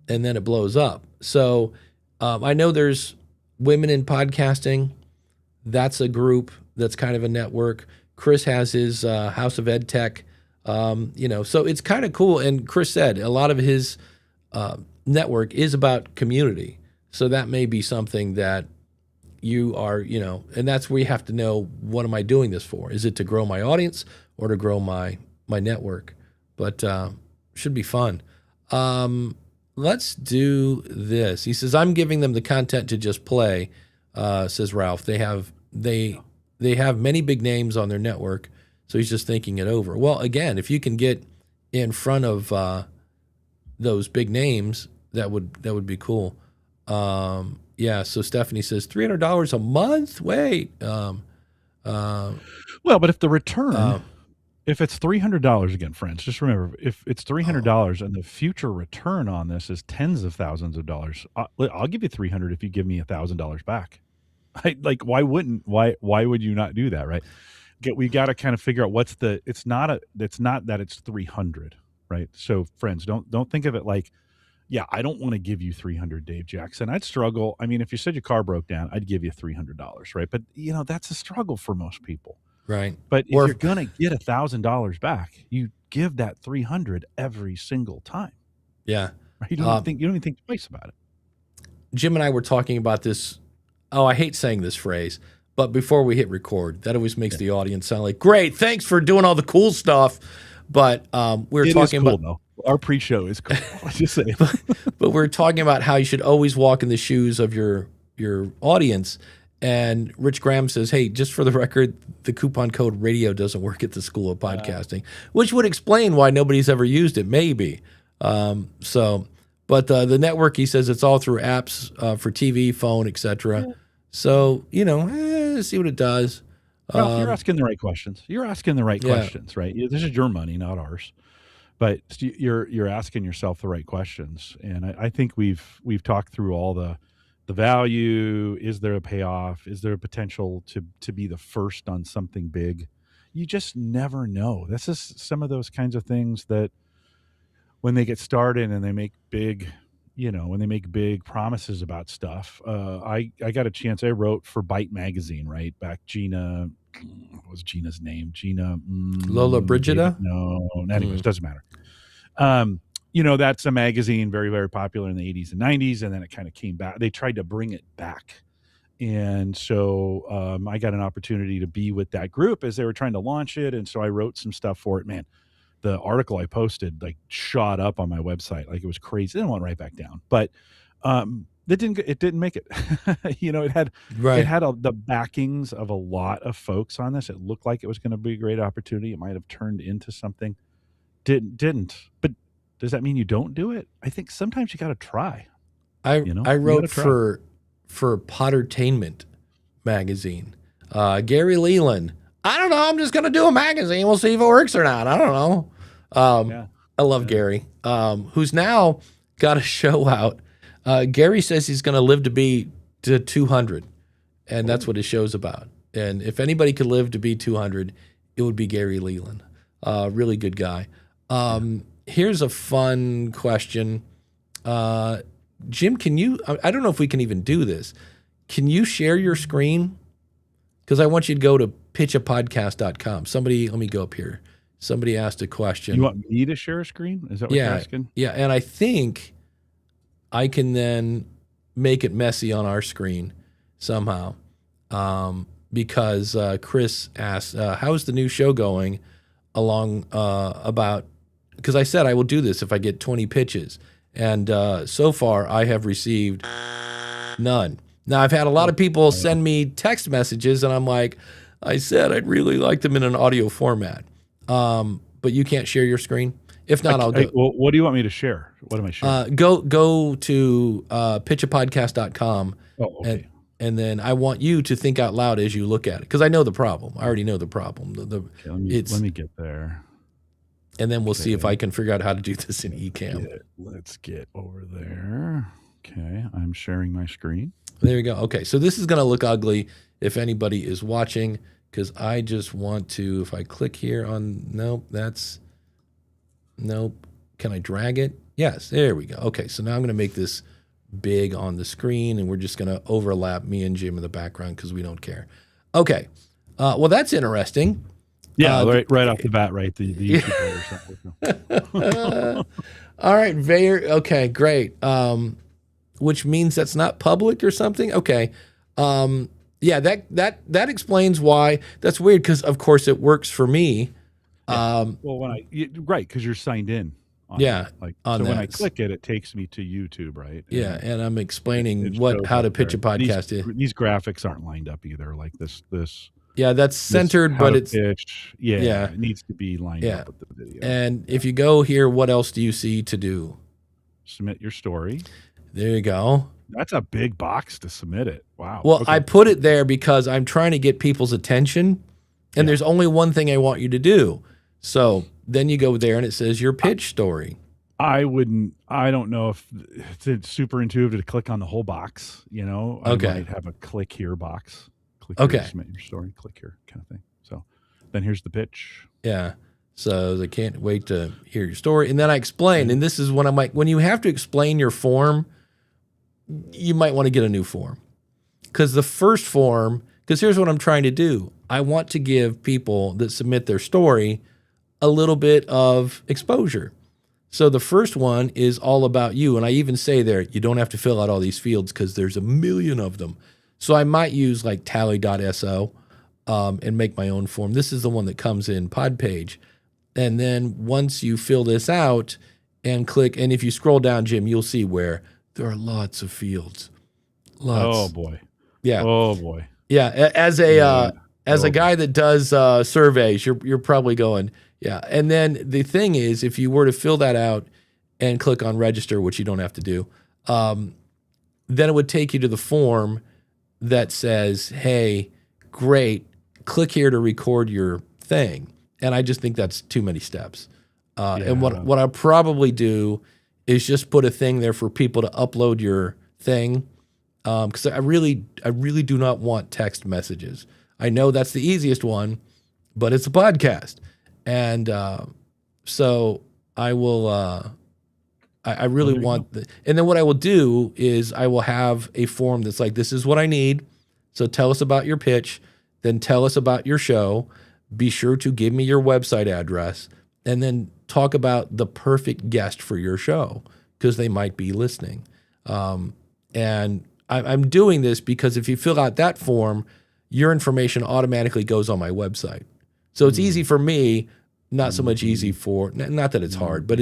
Speaker 1: and then it blows up. So I know there's Women in Podcasting. That's a group that's kind of a network. Chris has his House of Ed Tech. So it's kind of cool. And Chris said a lot of his network is about community. So that may be something that you are, and that's where you have to know, what am I doing this for? Is it to grow my audience or to grow my network? But should be fun. Let's do this. He says, I'm giving them the content to just play, says Ralph. They have many big names on their network. So he's just thinking it over. Well, again, if you can get in front of those big names, that would be cool. So Stephanie says $300 a month. Wait. Well,
Speaker 3: but if the return, if it's $300 again, friends, just remember, if it's $300 and the future return on this is tens of thousands of dollars, I'll give you $300 if you give me $1,000 back. Why would you not do that, right? We got to kind of figure out it's not that it's 300, right? So friends, don't think of it like, yeah, I don't want to give you 300, Dave Jackson. I'd struggle. I mean, if you said your car broke down, I'd give you $300, right? But that's a struggle for most people,
Speaker 1: right?
Speaker 3: But if you're gonna get $1,000 back, you give that 300 every single time.
Speaker 1: Yeah,
Speaker 3: right? You don't even think twice about it.
Speaker 1: Jim and I were talking about this. Oh, I hate saying this phrase. But before we hit record, that always makes the audience sound like, great, thanks for doing all the cool stuff. But we're talking about
Speaker 3: though. Our pre-show is cool. Just saying.
Speaker 1: but we're talking about how you should always walk in the shoes of your audience. And Rich Graham says, hey, just for the record, the coupon code radio doesn't work at the School of Podcasting, which would explain why nobody's ever used it, maybe. But the network, he says, it's all through apps for TV, phone, etc. Yeah. So, see what it does.
Speaker 3: Well, you're asking the right questions. You're asking the right questions, right? This is your money, not ours. But you're asking yourself the right questions. And I think we've talked through all the value. Is there a payoff? Is there a potential to be the first on something big? You just never know. This is some of those kinds of things that when they get started and they make big promises about stuff. I got a chance. I wrote for Byte magazine, right? Back Gina, what was Gina's name? Gina
Speaker 1: Lola Brigida?
Speaker 3: No, anyways, doesn't matter. That's a magazine very, very popular in the 80s and 90s, and then it kind of came back. They tried to bring it back. And so I got an opportunity to be with that group as they were trying to launch it. And so I wrote some stuff for it. Man, the article I posted like shot up on my website. Like it was crazy. Then it went right back down. But it didn't make it. It had the backings of a lot of folks on this. It looked like it was going to be a great opportunity. It might have turned into something. Didn't. But does that mean you don't do it? I think sometimes you got to try.
Speaker 1: I wrote for Pottertainment magazine. Gary Leland. I don't know. I'm just going to do a magazine. We'll see if it works or not. I don't know. I love Gary, who's now got a show out. Gary says he's going to live to be to 200, and that's what his show's about. And if anybody could live to be 200, it would be Gary Leland. Really good guy. Here's a fun question. Jim, can you, I don't know if we can even do this. Can you share your screen? Because I want you to go to pitchapodcast.com. Somebody, let me go up here. Somebody asked a question.
Speaker 3: You want me to share a screen? Is that what you're asking?
Speaker 1: Yeah, and I think I can then make it messy on our screen somehow. Because Chris asked, how's the new show going along because I said I will do this if I get 20 pitches. And so far I have received none. Now I've had a lot of people send me text messages and I'm like, I said I'd really like them in an audio format. But you can't share your screen? If not, I'll do it.
Speaker 3: Well, what do you want me to share? What am I sharing?
Speaker 1: Go to pitchapodcast.com.
Speaker 3: Oh, okay.
Speaker 1: And then I want you to think out loud as you look at it, because I know the problem. I already know the problem.
Speaker 3: Let me get there.
Speaker 1: And then we'll see if I can figure out how to do this in Ecamm.
Speaker 3: Let's get over there. Okay, I'm sharing my screen.
Speaker 1: There you go. Okay, so this is going to look ugly if anybody is watching, because I just want to, if I click here on, nope. Can I drag it? Yes, there we go. Okay, so now I'm going to make this big on the screen, and we're just going to overlap me and Jim in the background because we don't care. Okay, well, that's interesting.
Speaker 3: Yeah, right off the bat, right? The YouTube or something.
Speaker 1: All right, okay, great. Which means that's not public or something? Okay. Yeah, that explains why. That's weird because, of course, it works for me.
Speaker 3: Well, because you're signed in.
Speaker 1: When
Speaker 3: I click it, it takes me to YouTube, right?
Speaker 1: And I'm explaining how to pitch a podcast.
Speaker 3: These graphics aren't lined up either. Like this.
Speaker 1: Yeah, that's centered, but it's
Speaker 3: pitch. Yeah, it needs to be lined up with the video.
Speaker 1: And if you go here, what else do you see to do?
Speaker 3: Submit your story.
Speaker 1: There you go.
Speaker 3: That's a big box to submit it. Wow.
Speaker 1: Well, okay. I put it there because I'm trying to get people's attention, and there's only one thing I want you to do. So then you go there, and it says your pitch story. I
Speaker 3: don't know if it's super intuitive to click on the whole box. I might have a click here box. Click here to submit your story. Click here kind of thing. So then here's the pitch.
Speaker 1: Yeah. So I can't wait to hear your story. And then I explain, and this is when I'm like, when you have to explain your form, you might want to get a new form. Because the first form, because here's what I'm trying to do. I want to give people that submit their story a little bit of exposure. So the first one is all about you. And I even say there, you don't have to fill out all these fields because there's a million of them. So I might use like tally.so and make my own form. This is the one that comes in Podpage. And then once you fill this out and click, and if you scroll down, Jim, you'll see where there are lots of fields. Lots.
Speaker 3: Oh boy.
Speaker 1: Yeah.
Speaker 3: Oh boy.
Speaker 1: Yeah. As a guy that does surveys, you're probably going, yeah. And then the thing is, if you were to fill that out and click on register, which you don't have to do, then it would take you to the form that says, hey, great, click here to record your thing. And I just think that's too many steps. And what I'll probably do is just put a thing there for people to upload your thing. Because I really do not want text messages. I know that's the easiest one, but it's a podcast. And so I will, I really want, and then what I will do is I will have a form that's like, this is what I need. So tell us about your pitch, then tell us about your show. Be sure to give me your website address, and then talk about the perfect guest for your show because they might be listening. And I'm doing this because if you fill out that form, your information automatically goes on my website. So it's easy for me not so much easy for, not that it's hard, but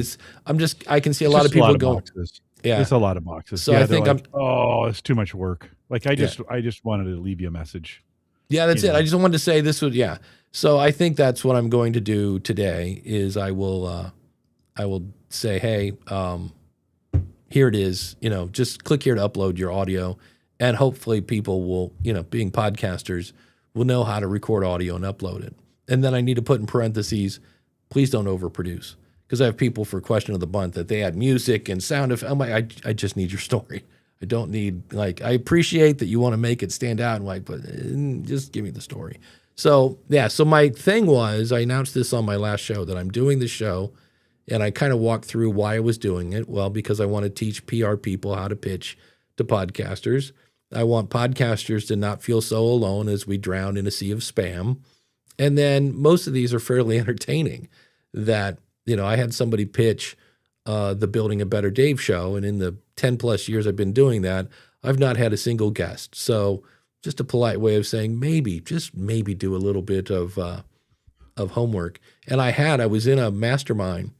Speaker 1: I can see a
Speaker 3: It's
Speaker 1: lot of
Speaker 3: just a lot
Speaker 1: people
Speaker 3: of
Speaker 1: go,
Speaker 3: boxes.
Speaker 1: yeah.
Speaker 3: It's a lot of boxes.
Speaker 1: So
Speaker 3: Yeah,
Speaker 1: I
Speaker 3: they're
Speaker 1: think
Speaker 3: like, oh, it's too much work. Like I
Speaker 1: Yeah.
Speaker 3: just wanted to leave you a message.
Speaker 1: Yeah, that's
Speaker 3: You
Speaker 1: it.
Speaker 3: know.
Speaker 1: I just wanted to say this would, yeah. So I think that's what I'm going to do today is I will say, hey, here it is, just click here to upload your audio, and hopefully people will, being podcasters, will know how to record audio and upload it. And then I need to put in parentheses, please don't overproduce, because I have people for question of the month that they add music and sound effects. I'm like, I just need your story. I don't need, I appreciate that you want to make it stand out, but just give me the story. So yeah, so my thing was, I announced this on my last show that I'm doing the show, and I kind of walked through why I was doing it. Well, because I want to teach PR people how to pitch to podcasters. I want podcasters to not feel so alone as we drown in a sea of spam. And then most of these are fairly entertaining. That, I had somebody pitch the Building a Better Dave show, and in the 10 plus years I've been doing that, I've not had a single guest. So just a polite way of saying just maybe do a little bit of homework. And I was in a mastermind,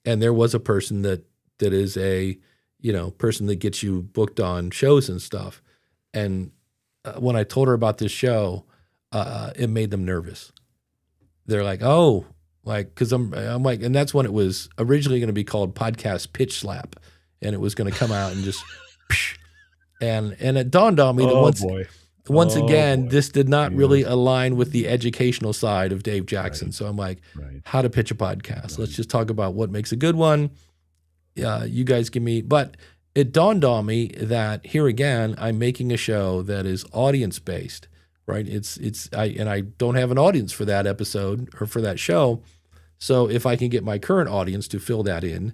Speaker 1: and there was a person that is a, person that gets you booked on shows and stuff. And when I told her about this show, it made them nervous. They're like, oh, because I'm like, and that's when it was originally going to be called Podcast Pitch Slap, and it was going to come out and just, and it dawned on me that once again, this did not really align with the educational side of Dave Jackson. Right. So I'm like, how to pitch a podcast. Right. Let's just talk about what makes a good one. You guys give me, but it dawned on me that here again, I'm making a show that is audience based, right? I don't have an audience for that episode or for that show. So if I can get my current audience to fill that in,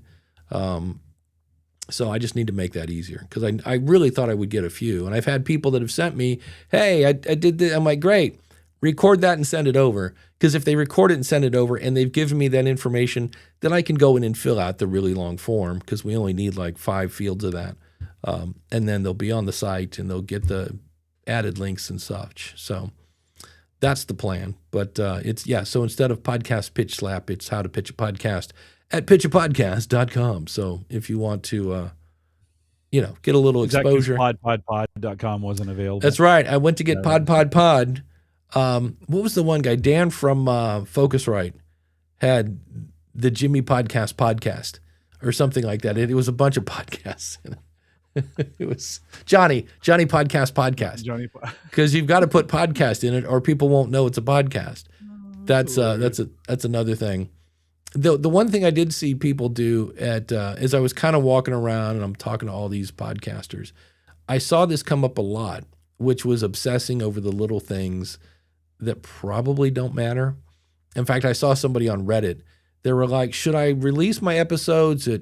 Speaker 1: so I just need to make that easier, because I really thought I would get a few. And I've had people that have sent me, hey, I did this. I'm like, great, record that and send it over. Because if they record it and send it over and they've given me that information, then I can go in and fill out the really long form, because we only need 5 fields of that. And then they'll be on the site and they'll get the added links and such. So that's the plan. But so instead of Podcast Pitch Slap, it's how to pitch a podcast at pitchapodcast.com. So if you want to, get a little exposure.
Speaker 3: Podpodpod.com wasn't available.
Speaker 1: That's right. I went to get Pod. What was the one guy? Dan from Focusrite had the Jimmy podcast or something like that. It was a bunch of podcasts. It was Johnny podcast. Because you've got to put podcast in it, or people won't know it's a podcast. That's another thing. The one thing I did see people do as I was kind of walking around and I'm talking to all these podcasters, I saw this come up a lot, which was obsessing over the little things that probably don't matter. In fact, I saw somebody on Reddit. They were like, should I release my episodes at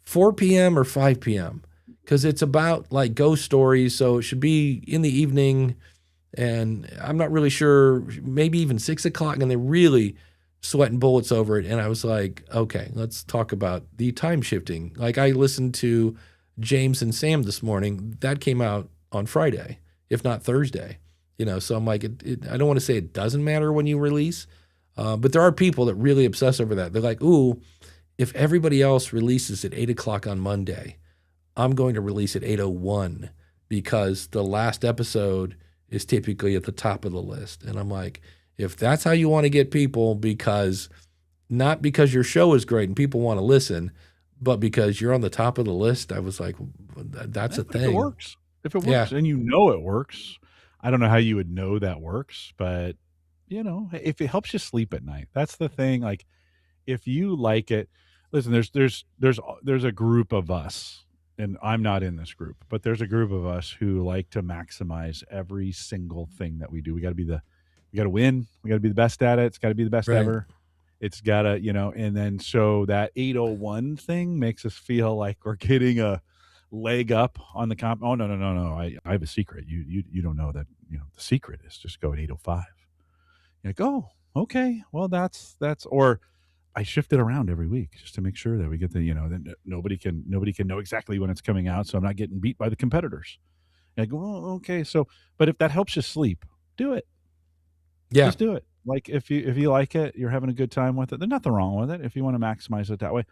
Speaker 1: 4 p.m. or 5 p.m.? Because it's about ghost stories, so it should be in the evening, and I'm not really sure, maybe even 6 o'clock, and they're really sweating bullets over it. And I was like, okay, let's talk about the time shifting. I listened to James and Sam this morning. That came out on Friday, if not Thursday. So I'm like, I don't want to say it doesn't matter when you release, but there are people that really obsess over that. They're like, ooh, if everybody else releases at 8 o'clock on Monday, I'm going to release at 8:01 because the last episode is typically at the top of the list. And I'm like, if that's how you want to get people, not because your show is great and people want to listen, but because you're on the top of the list, I was like, that's a thing.
Speaker 3: If it works, and it works. I don't know how you would know that works, but if it helps you sleep at night, that's the thing. If you like it, listen, there's a group of us, and I'm not in this group, but there's a group of us who like to maximize every single thing that we do. We got to win. We got to be the best at it. It's got to be the best ever. It's got to, and then so that 8:01 thing makes us feel like we're getting a leg up on the comp. Oh, no. I have a secret. You don't know that, the secret is just go at 8:05. You're like, oh, okay. Well, that's, or I shift it around every week just to make sure that we get that nobody can know exactly when it's coming out. So I'm not getting beat by the competitors. And I go, oh, okay. So, but if that helps you sleep, do it.
Speaker 1: Yeah.
Speaker 3: Just do it. Like if you like it, you're having a good time with it. There's nothing wrong with it if you want to maximize it that way.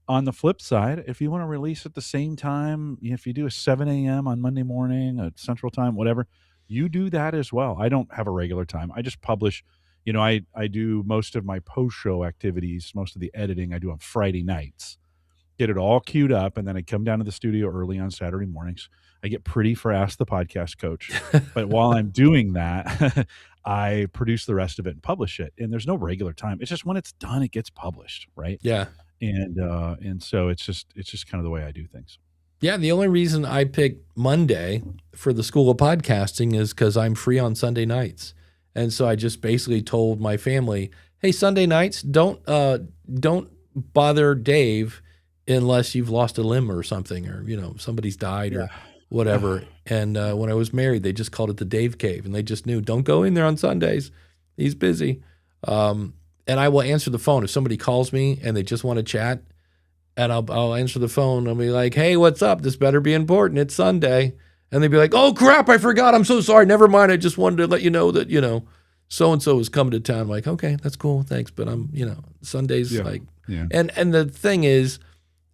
Speaker 3: On the flip side, if you want to release at the same time, if you do a 7 a.m. on Monday morning, at Central Time, whatever, you do that as well. I don't have a regular time. I just publish. I do most of my post-show activities, most of the editing I do on Friday nights. Get it all queued up, and then I come down to the studio early on Saturday mornings. I get pretty for Ask the Podcast Coach. But while I'm doing that, I produce the rest of it and publish it. And there's no regular time. It's just when it's done, it gets published, right?
Speaker 1: Yeah.
Speaker 3: And so it's just kind of the way I do things.
Speaker 1: Yeah, the only reason I picked Monday for the School of Podcasting is because I'm free on Sunday nights. And so I just basically told my family, hey, Sunday nights, don't bother Dave unless you've lost a limb or something, or somebody's died or whatever. And when I was married, they just called it the Dave Cave, and they just knew, don't go in there on Sundays. He's busy. And I will answer the phone if somebody calls me and they just want to chat, and I'll answer the phone. I'll be like, hey, what's up? This better be important. It's Sunday. And they'd be like, oh, crap, I forgot. I'm so sorry. Never mind. I just wanted to let you know that, so-and-so is coming to town. I'm like, okay, that's cool. Thanks. But I'm, Sundays, And the thing is,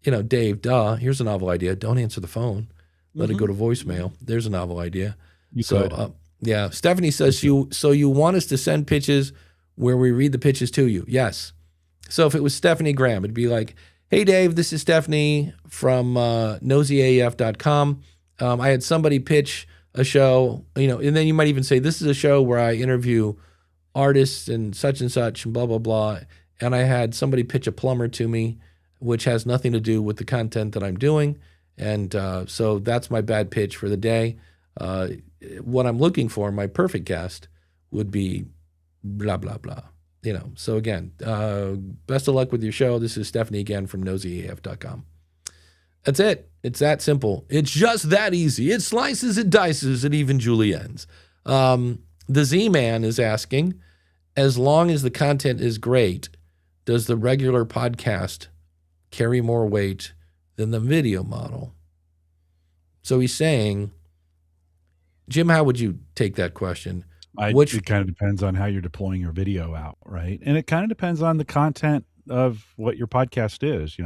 Speaker 1: Dave, here's a novel idea. Don't answer the phone. Let it go to voicemail. There's a novel idea. Stephanie says, so you want us to send pitches where we read the pitches to you? Yes. So if it was Stephanie Graham, it'd be like, hey, Dave, this is Stephanie from nosyaf.com. I had somebody pitch a show, and then you might even say, this is a show where I interview artists and such and blah, blah, blah. And I had somebody pitch a plumber to me, which has nothing to do with the content that I'm doing. And so that's my bad pitch for the day. What I'm looking for, my perfect guest, would be blah, blah, blah. So again, best of luck with your show. This is Stephanie again from nosyaf.com. That's it. It's that simple. It's just that easy. It slices, it dices, it even juliennes. The Z-Man is asking, as long as the content is great, does the regular podcast carry more weight than the video model? So he's saying, Jim, how would you take that question?
Speaker 3: It kind of depends on how you're deploying your video out, right? And it kind of depends on the content of what your podcast is.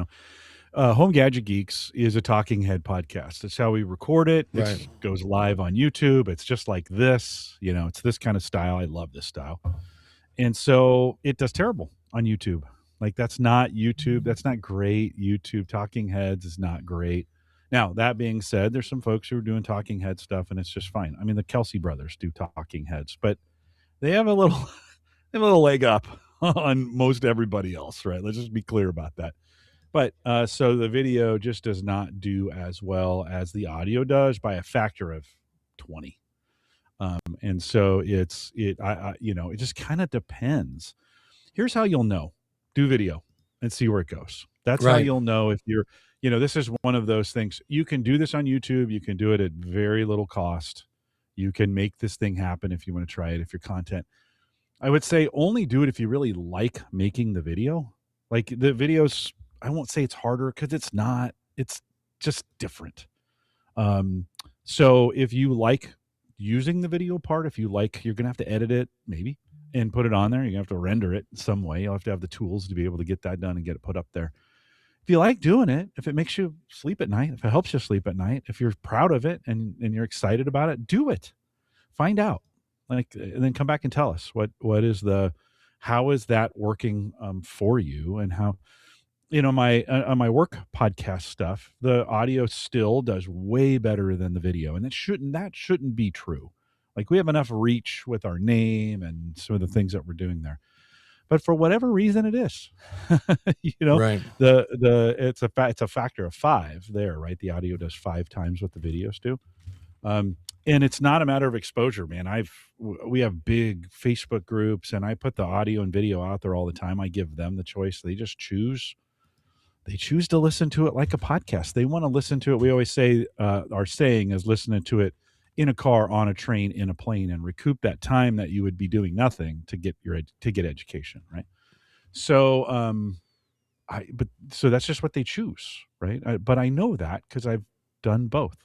Speaker 3: Home Gadget Geeks is a talking head podcast. That's how we record it.
Speaker 1: Right.
Speaker 3: It goes live on YouTube. It's just like this. It's this kind of style. I love this style. And so it does terrible on YouTube. Like, that's not YouTube. That's not great. YouTube Talking Heads is not great. Now, that being said, there's some folks who are doing talking head stuff, and it's just fine. I mean, the Kelsey brothers do talking heads, but they have a little leg up on most everybody else, right? Let's just be clear about that. But so the video just does not do as well as the audio does by a factor of 20. And so it just kind of depends. Here's how you'll know. Do video and see where it goes. That's right. How you'll know if you're, this is one of those things. You can do this on YouTube. You can do it at very little cost. You can make this thing happen if you want to try it, if your content. I would say only do it if you really like making the video. Like, the videos, I won't say it's harder, because it's not. It's just different. So if you like using the video part, if you like, you're going to have to edit it maybe and put it on there. You're going to have to render it in some way. You'll have to have the tools to be able to get that done and get it put up there. If you like doing it, if it makes you sleep at night, if it helps you sleep at night, if you're proud of it and you're excited about it, do it. Find out, and then come back and tell us how is that working for you, and how, on my work podcast stuff, the audio still does way better than the video, and that shouldn't be true. Like, we have enough reach with our name and some of the things that we're doing there. But for whatever reason, it is,
Speaker 1: right.
Speaker 3: It's a factor of 5 there, right? The audio does 5 times what the videos do. And it's not a matter of exposure, man. We have big Facebook groups, and I put the audio and video out there all the time. I give them the choice. They just choose to listen to it like a podcast. They want to listen to it. We always say, our saying is listening to it in a car, on a train, in a plane, and recoup that time that you would be doing nothing to get education, right? So, so that's just what they choose, right? But I know that because I've done both.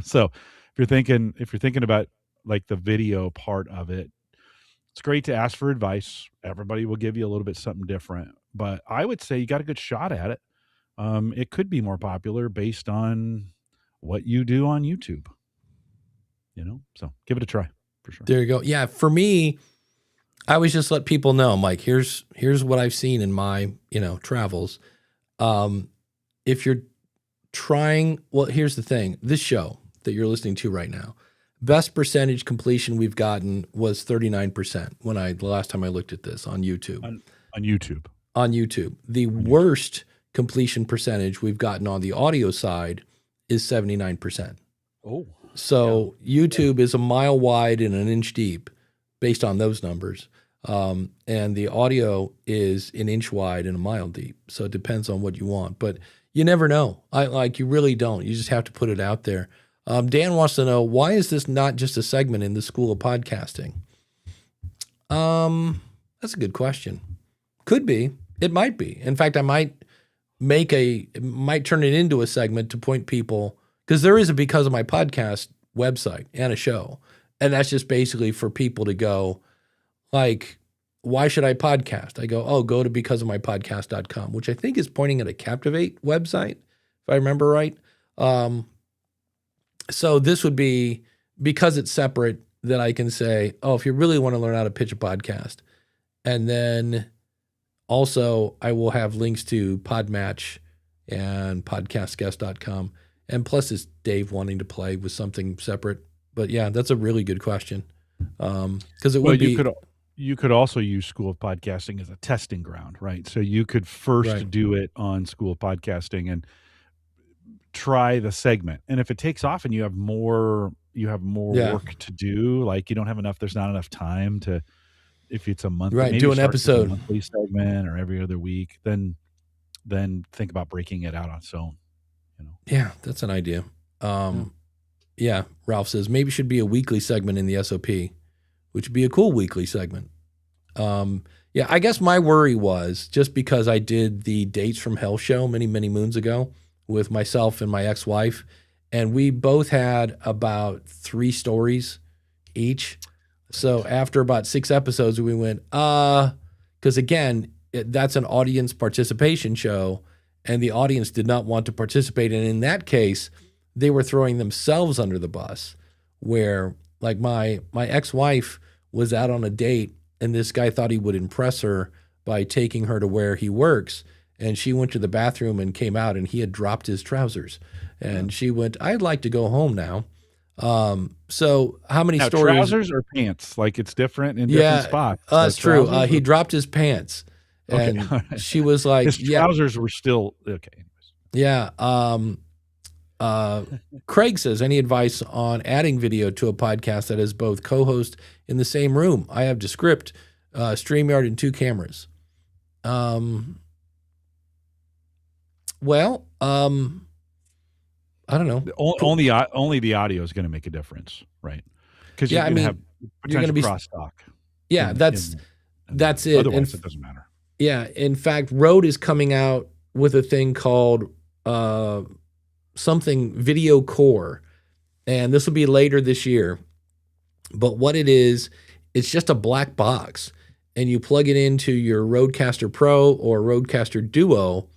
Speaker 3: So if you're thinking about like the video part of it, It's great to ask for advice. Everybody will give you a little bit something different, but I would say you got a good shot at it. It could be more popular based on what you do on YouTube. So give it a try for sure.
Speaker 1: There you go. Yeah, for me, I always just let people know. I'm like, here's what I've seen in my travels. If you're trying, well, here's the thing. This show that you're listening to right now, best percentage completion we've gotten was 39% the last time I looked at this on YouTube.
Speaker 3: On YouTube.
Speaker 1: On YouTube. The worst completion percentage we've gotten on the audio side is 79%.
Speaker 3: Oh.
Speaker 1: So YouTube is a mile wide and an inch deep based on those numbers. And the audio is an inch wide and a mile deep. So it depends on what you want. But you never know. You really don't. You just have to put it out there. Dan wants to know, why is this not just a segment in the School of Podcasting? That's a good question. Could be. It might be. In fact, I might turn it into a segment to point people, because there is a Because of My Podcast website and a show. And that's just basically for people to go, like, why should I podcast? I go, go to becauseofmypodcast.com, which I think is pointing at a Captivate website, if I remember right. So this would be, because it's separate, that I can say, if you really want to learn how to pitch a podcast. And then also I will have links to Podmatch and podcastguest.com. And plus it's Dave wanting to play with something separate. But yeah, that's a really good question. Because it would be...
Speaker 3: You could also use School of Podcasting as a testing ground, right? So you could first do it on School of Podcasting and try the segment. And if it takes off and you have more work to do, like you don't have enough, there's not enough time to, if it's a month,
Speaker 1: maybe do an episode,
Speaker 3: a monthly segment or every other week, then think about breaking it out on its own.
Speaker 1: Yeah, that's an idea. Yeah, Ralph says maybe it should be a weekly segment in the SOP, which would be a cool weekly segment. Yeah, I guess my worry was just because I did the Dates from Hell show many, many moons ago with myself and my ex-wife, and we both had about 3 stories each. So after about 6 episodes, we went, because again, that's an audience participation show, and the audience did not want to participate. And in that case, they were throwing themselves under the bus, where like my ex-wife was out on a date, and this guy thought he would impress her by taking her to where he works. And she went to the bathroom and came out, and he had dropped his trousers. And she went, I'd like to go home now. So how many stories?
Speaker 3: Trousers or pants? Like it's different in different spots.
Speaker 1: That's true. He dropped his pants. And she was like,
Speaker 3: his trousers were still okay.
Speaker 1: Yeah. Craig says, any advice on adding video to a podcast that has both co-host in the same room? I have Descript, StreamYard, and 2 cameras. Well, I don't know.
Speaker 3: Only the audio is going to make a difference, right? Because you're going to have potential crosstalk.
Speaker 1: Yeah, that's it.
Speaker 3: Otherwise, it doesn't matter.
Speaker 1: Yeah, in fact, Rode is coming out with a thing called something Video Core, and this will be later this year. But what it is, it's just a black box, and you plug it into your Rodecaster Pro or Rodecaster Duo,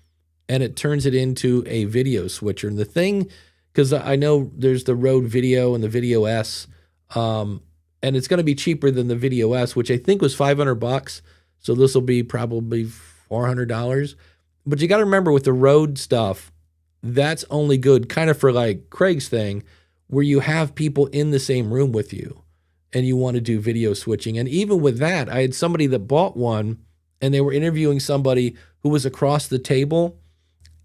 Speaker 1: and it turns it into a video switcher. And the thing, because I know there's the Rode Video and the Video S, and it's going to be cheaper than the Video S, which I think was $500. So this will be probably $400. But you got to remember with the Rode stuff, that's only good kind of for like Craig's thing, where you have people in the same room with you and you want to do video switching. And even with that, I had somebody that bought one, and they were interviewing somebody who was across the table,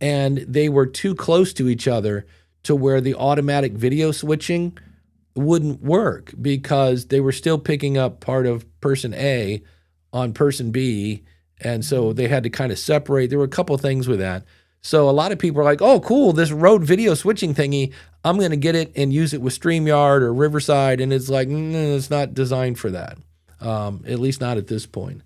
Speaker 1: and they were too close to each other to where the automatic video switching wouldn't work, because they were still picking up part of person A on person B. And so they had to kind of separate. There were a couple of things with that. So a lot of people are like, oh, cool, this Rode video switching thingy, I'm going to get it and use it with StreamYard or Riverside. And it's like, it's not designed for that, at least not at this point.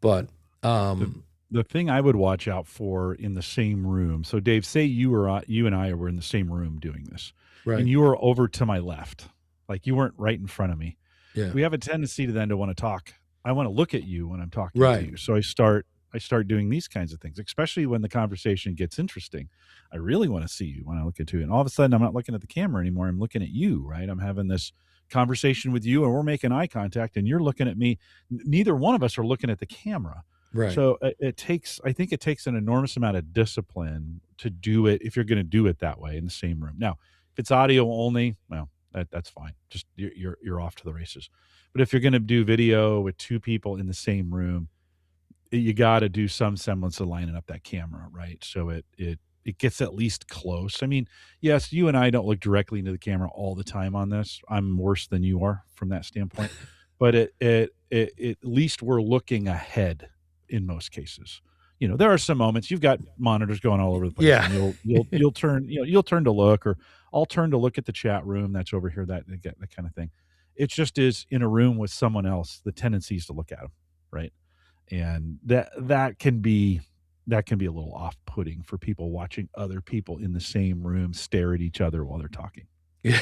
Speaker 1: But
Speaker 3: the thing I would watch out for in the same room. So Dave, say you and I were in the same room doing this,
Speaker 1: right,
Speaker 3: and you were over to my left, like you weren't right in front of me.
Speaker 1: Yeah.
Speaker 3: We have a tendency to want to talk to look at you when I'm talking to
Speaker 1: Right.
Speaker 3: you. So I start doing these kinds of things, especially when the conversation gets interesting. I really want to see you when I look at you. And all of a sudden I'm not looking at the camera anymore. I'm looking at you, right? I'm having this conversation with you and we're making eye contact and you're looking at me. Neither one of us are looking at the camera.
Speaker 1: Right.
Speaker 3: So I think it takes an enormous amount of discipline to do it if you're going to do it that way in the same room. Now, if it's audio only, well, that's fine. Just you're off to the races. But if you're going to do video with two people in the same room, you got to do some semblance of lining up that camera, right? So it gets at least close. I mean, yes, you and I don't look directly into the camera all the time on this. I'm worse than you are from that standpoint, but at least we're looking ahead in most cases. You know, there are some moments you've got monitors going all over the place.
Speaker 1: Yeah.
Speaker 3: And you'll turn, you'll turn to look, or I'll turn to look at the chat room that's over here, that kind of thing. It just is in a room with someone else, the tendency is to look at them, right? And that can be a little off-putting for people watching other people in the same room stare at each other while they're talking.
Speaker 1: Yeah.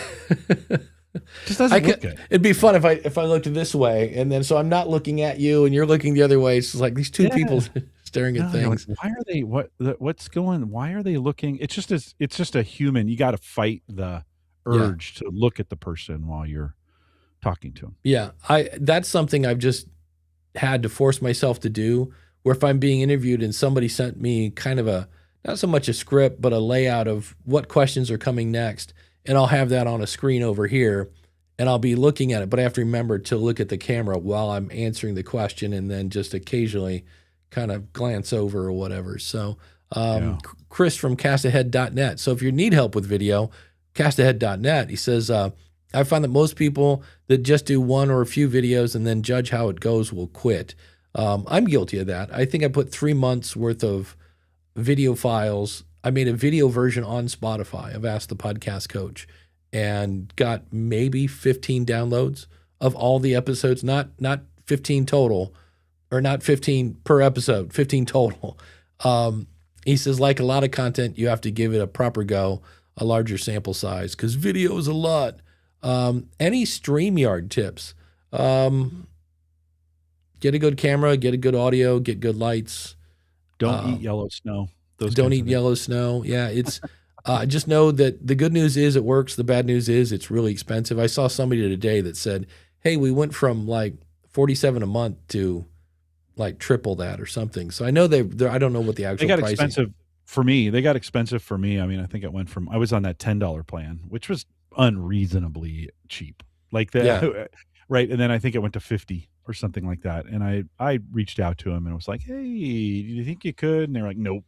Speaker 3: Just doesn't look good.
Speaker 1: It'd be fun if I looked this way, and then so I'm not looking at you, and you're looking the other way. It's like these two people staring at things.
Speaker 3: Like, why are they? What's going? Why are they looking? It's just a human. You got to fight the urge to look at the person while you're talking to them.
Speaker 1: Yeah, that's something I've just had to force myself to do. Where if I'm being interviewed and somebody sent me kind of not so much a script, but a layout of what questions are coming next, and I'll have that on a screen over here, and I'll be looking at it, but I have to remember to look at the camera while I'm answering the question, and then just occasionally kind of glance over or whatever. So Chris from castahead.net. So if you need help with video, castahead.net, he says, I find that most people that just do one or a few videos and then judge how it goes will quit. I'm guilty of that. I think I put 3 months worth of video files. I made a video version on Spotify of Ask the Podcast Coach and got maybe 15 downloads of all the episodes, not 15 total, or not 15 per episode, 15 total. He says, like a lot of content, you have to give it a proper go, a larger sample size, because video is a lot. Any StreamYard tips? Get a good camera, get a good audio, get good lights.
Speaker 3: Don't eat yellow snow.
Speaker 1: Don't eat yellow snow. Yeah, it's just know that the good news is it works. The bad news is it's really expensive. I saw somebody today that said, hey, we went from like $47 a month to like triple that or something. So I know they're I don't know what the actual price is.
Speaker 3: Expensive for me. They got expensive for me. I mean, I think it went from, I was on that $10 plan, which was unreasonably cheap. Like that, right? And then I think it went to 50 or something like that. And I reached out to him and was like, hey, do you think you could? And they're like, nope.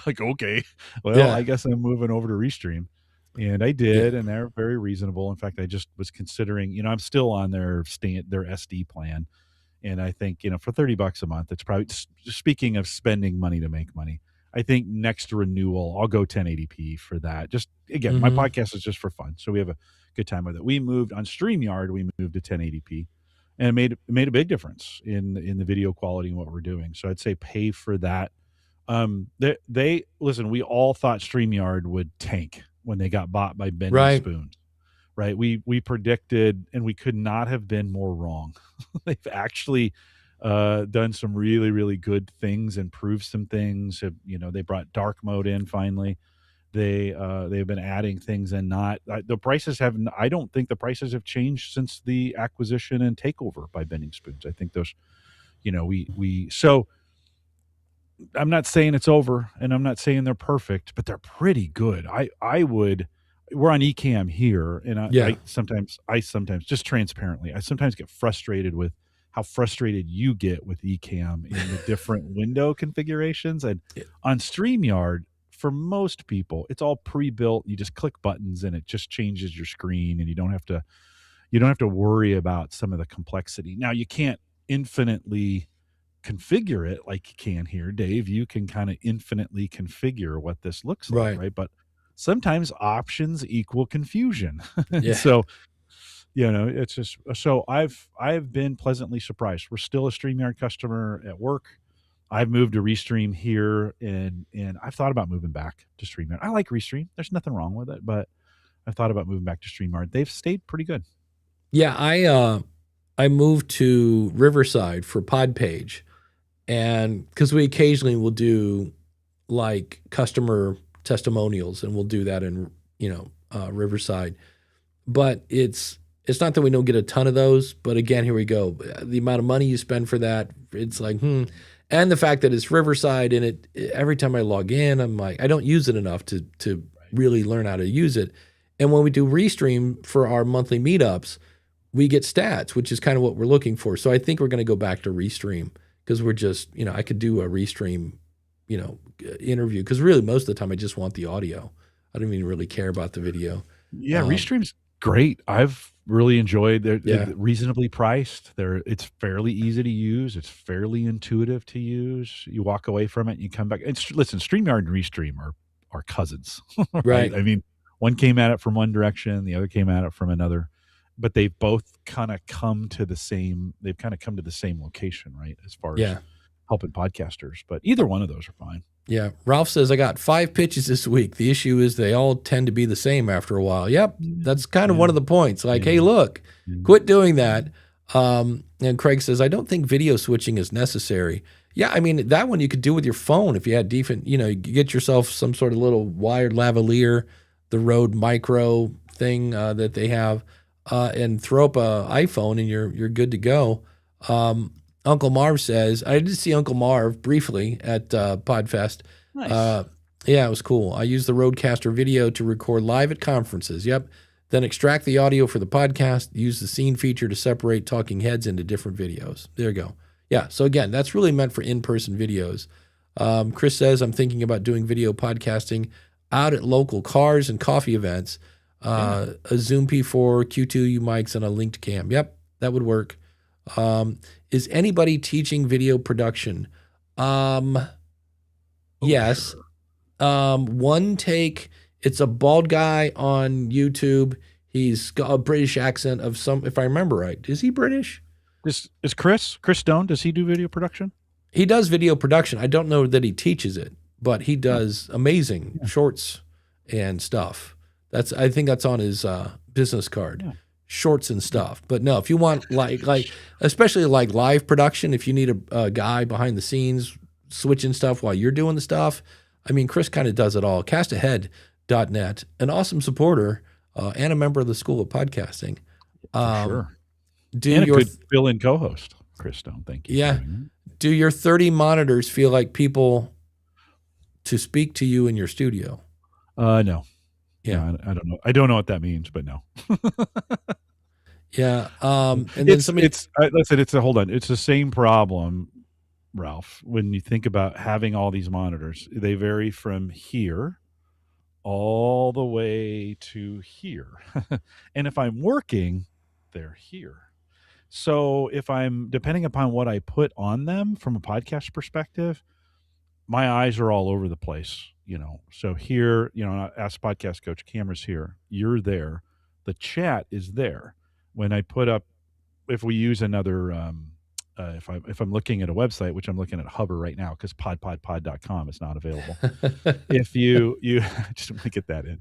Speaker 3: Like, okay, well, I guess I'm moving over to Restream. And I did, and they're very reasonable. In fact, I just was considering, I'm still on their SD plan. And I think, for $30 a month, it's probably, speaking of spending money to make money, I think next renewal, I'll go 1080p for that. Just, again, my podcast is just for fun. So we have a good time with it. We moved on StreamYard, we moved to 1080p. And it made a big difference in the video quality and what we're doing. So I'd say pay for that. They listen, we all thought StreamYard would tank when they got bought by Bending Spoons. Right. We predicted, and we could not have been more wrong. They've actually done some really, really good things, improved some things. They brought dark mode in finally. They've been adding things, and the prices have. I don't think the prices have changed since the acquisition and takeover by Bending Spoons. I think those, so I'm not saying it's over, and I'm not saying they're perfect, but they're pretty good. We're on Ecamm here, and I sometimes just transparently, I sometimes get frustrated with how frustrated you get with Ecamm in the different window configurations. And on StreamYard, for most people, it's all pre-built. You just click buttons and it just changes your screen, and you don't have to worry about some of the complexity. Now, you can't infinitely configure it like you can here, Dave. You can kind of infinitely configure what this looks like, right? But sometimes options equal confusion. So, it's just, so I've been pleasantly surprised. We're still a StreamYard customer at work. I've moved to Restream here, and I've thought about moving back to StreamYard. I like Restream. There's nothing wrong with it, but I've thought about moving back to StreamYard. They've stayed pretty good.
Speaker 1: Yeah, I moved to Riverside for Podpage, and because we occasionally will do like customer testimonials, and we'll do that in Riverside. But it's not that we don't get a ton of those, but again, here we go. The amount of money you spend for that, it's like, and the fact that it's Riverside, and every time I log in, I'm like, I don't use it enough to really learn how to use it. And when we do Restream for our monthly meetups, we get stats, which is kind of what we're looking for. So I think we're going to go back to Restream, because we're just, I could do a Restream, interview, because really most of the time I just want the audio. I don't even really care about the video.
Speaker 3: Yeah, Restream's great. I've really enjoyed. They're reasonably priced. It's fairly easy to use. It's fairly intuitive to use. You walk away from it and you come back. Listen, StreamYard and Restream are cousins, right? I mean, one came at it from one direction, the other came at it from another, but they've both kind of come to the same. They've kind of come to the same location, right? As far as helping podcasters, but either one of those are fine.
Speaker 1: Yeah. Ralph says, I got 5 pitches this week. The issue is they all tend to be the same after a while. Yep. That's kind of one of the points. Like, hey, look, quit doing that. And Craig says, I don't think video switching is necessary. Yeah. I mean, that one you could do with your phone if you had decent, you get yourself some sort of little wired lavalier, the Rode Micro thing that they have, and throw up a iPhone and you're good to go. Uncle Marv says, I did see Uncle Marv briefly at Podfest.
Speaker 3: Nice.
Speaker 1: Yeah, it was cool. I used the Rodecaster video to record live at conferences. Yep. Then extract the audio for the podcast, use the scene feature to separate talking heads into different videos. There you go. Yeah, so again, that's really meant for in-person videos. Chris says, I'm thinking about doing video podcasting out at local cars and coffee events. A Zoom P4, Q2U mics, and a linked cam. Yep, that would work. Is anybody teaching video production? Yes. One take. It's a bald guy on YouTube. He's got a British accent of some, if I remember right. Is he British?
Speaker 3: Is Chris Stone? Does he do video production?
Speaker 1: He does video production. I don't know that he teaches it, but he does amazing shorts and stuff. I think that's on his business card. Yeah. Shorts and stuff. But no, if you want like especially like live production, if you need a guy behind the scenes switching stuff while you're doing the stuff, I mean, Chris kind of does it all. Castahead.net, an awesome supporter and a member of the School of Podcasting.
Speaker 3: Sure. And a good fill-in co-host, Chris Stone. Thank you.
Speaker 1: Yeah. Do your 30 monitors feel like people to speak to you in your studio?
Speaker 3: No.
Speaker 1: Yeah,
Speaker 3: I don't know. I don't know what that means, but no.
Speaker 1: Yeah. And then
Speaker 3: hold on. It's the same problem, Ralph. When you think about having all these monitors, they vary from here all the way to here. And if I'm working, they're here. So if I'm, depending upon what I put on them from a podcast perspective, my eyes are all over the place. So here, Ask Podcast Coach, camera's here, you're there, the chat is there. When I put up, if we use another, if I'm looking at a website, which I'm looking at Hover right now because pod.com is not available. If you just want to get that in.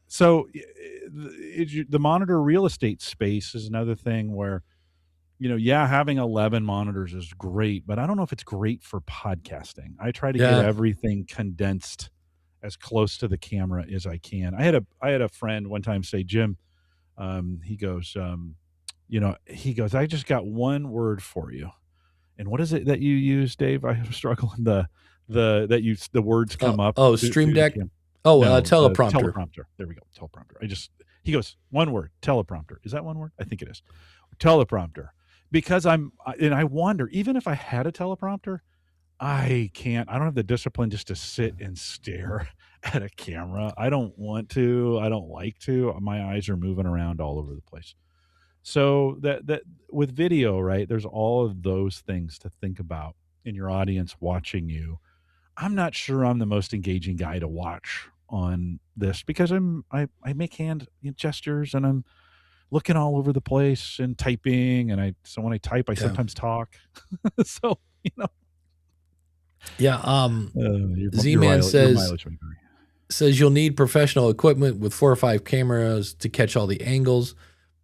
Speaker 3: So the monitor real estate space is another thing where, having 11 monitors is great, but I don't know if it's great for podcasting. I try to get everything condensed as close to the camera as I can. I had a friend one time say, Jim, he goes, I just got one word for you. And what is it that you use, Dave? I'm struggling. The words come up.
Speaker 1: Oh, Stream Deck. Teleprompter.
Speaker 3: Teleprompter. There we go. Teleprompter. He goes, one word, teleprompter. Is that one word? I think it is. Teleprompter. Because I wonder, even if I had a teleprompter, I don't have the discipline just to sit and stare at a camera. I don't want to, I don't like to. My eyes are moving around all over the place. So that with video, right, there's all of those things to think about in your audience watching you. I'm not sure I'm the most engaging guy to watch on this because I make hand gestures and I'm looking all over the place and typing, and so when I type, I sometimes talk. So
Speaker 1: Z-Man says you'll need professional equipment with 4 or 5 cameras to catch all the angles.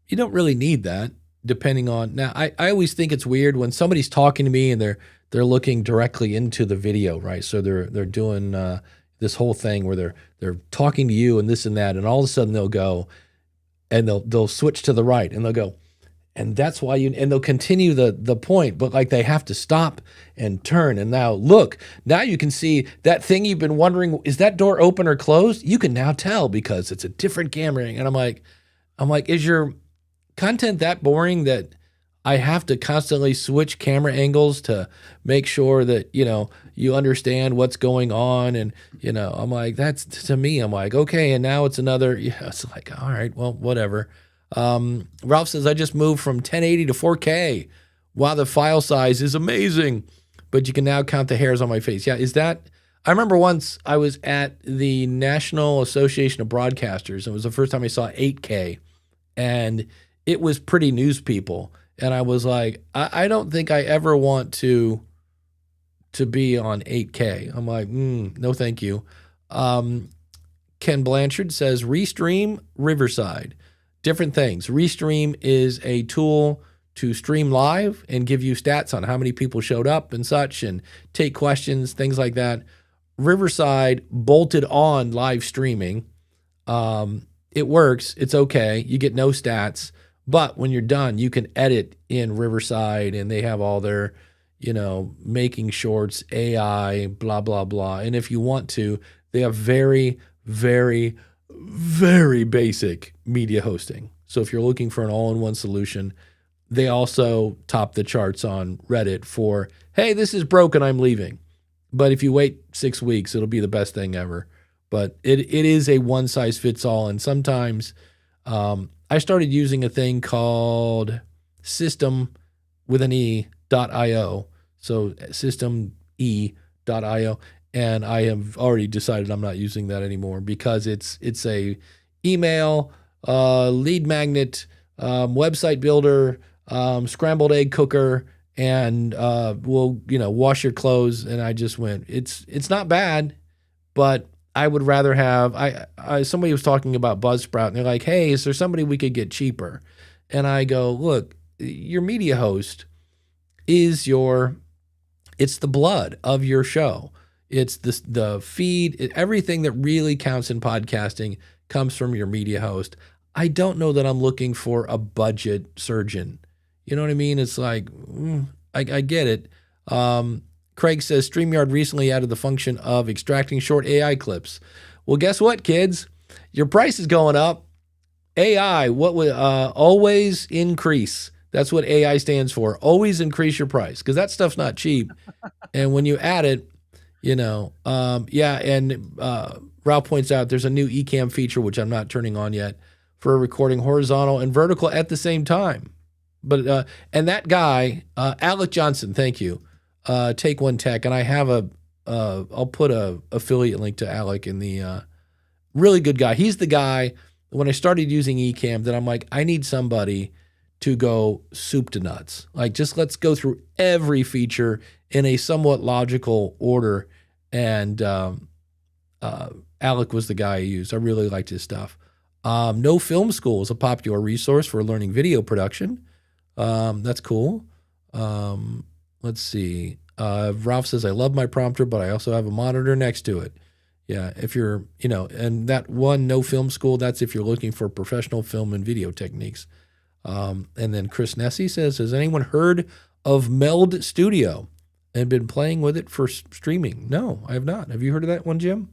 Speaker 1: You don't really need that. depending on now. I always think it's weird when somebody's talking to me and they're looking directly into the video, right? So they're doing this whole thing where they're talking to you and this and that, and all of a sudden they'll go and they'll switch to the right and they'll go, and that's why and they'll continue the point, but like they have to stop and turn. And now look, now you can see that thing you've been wondering, is that door open or closed? You can now tell because it's a different camera. And I'm like, is your content that boring that I have to constantly switch camera angles to make sure that, you understand what's going on? And, I'm like, that's to me, I'm like, okay. And now it's another, it's like, all right, well, whatever. Ralph says, I just moved from 1080 to 4K. Wow, the file size is amazing, but you can now count the hairs on my face. Yeah, I remember once I was at the National Association of Broadcasters, and it was the first time I saw 8K, and it was Pretty News People. And I was like, I don't think I ever want to be on 8K. I'm like, no, thank you. Ken Blanchard says, Restream, Riverside. Different things. Restream is a tool to stream live and give you stats on how many people showed up and such, and take questions, things like that. Riverside bolted on live streaming. It works. It's okay. You get no stats. But when you're done, you can edit in Riverside, and they have all their, making shorts, AI, blah, blah, blah. And if you want to, they have very, very, very basic media hosting. So if you're looking for an all-in-one solution, they also top the charts on Reddit for, hey, this is broken, I'm leaving. But if you wait 6 weeks, it'll be the best thing ever. But it is a one-size-fits-all, and sometimes I started using a thing called System with an E.io. So System.e.io. And I have already decided I'm not using that anymore because it's a email, lead magnet, website builder, scrambled egg cooker, and will wash your clothes. And I just went, it's not bad, but I would rather have, somebody was talking about Buzzsprout, and they're like, hey, is there somebody we could get cheaper? And I go, look, your media host is it's the blood of your show. It's the feed, everything that really counts in podcasting comes from your media host. I don't know that I'm looking for a budget surgeon. You know what I mean? It's like, I get it. Craig says, StreamYard recently added the function of extracting short AI clips. Well, guess what, kids? Your price is going up. AI, what would always increase. That's what AI stands for. Always increase your price, because that stuff's not cheap. And when you add it, and Ralph points out there's a new eCam feature, which I'm not turning on yet, for recording horizontal and vertical at the same time. But and that guy, Alec Johnson, thank you, Take One Tech, and I have I'll put a affiliate link to Alec in the really good guy. He's the guy, when I started using eCam, that I'm like, I need somebody to go soup to nuts. Like, just let's go through every feature in a somewhat logical order. And Alec was the guy I used. I really liked his stuff. No Film School is a popular resource for learning video production. That's cool. Let's see. Ralph says, I love my prompter, but I also have a monitor next to it. Yeah, if you're, and that one, No Film School, that's if you're looking for professional film and video techniques. And then Chris Nessie says, has anyone heard of Meld Studio and been playing with it for streaming? No, I have not. Have you heard of that one, Jim?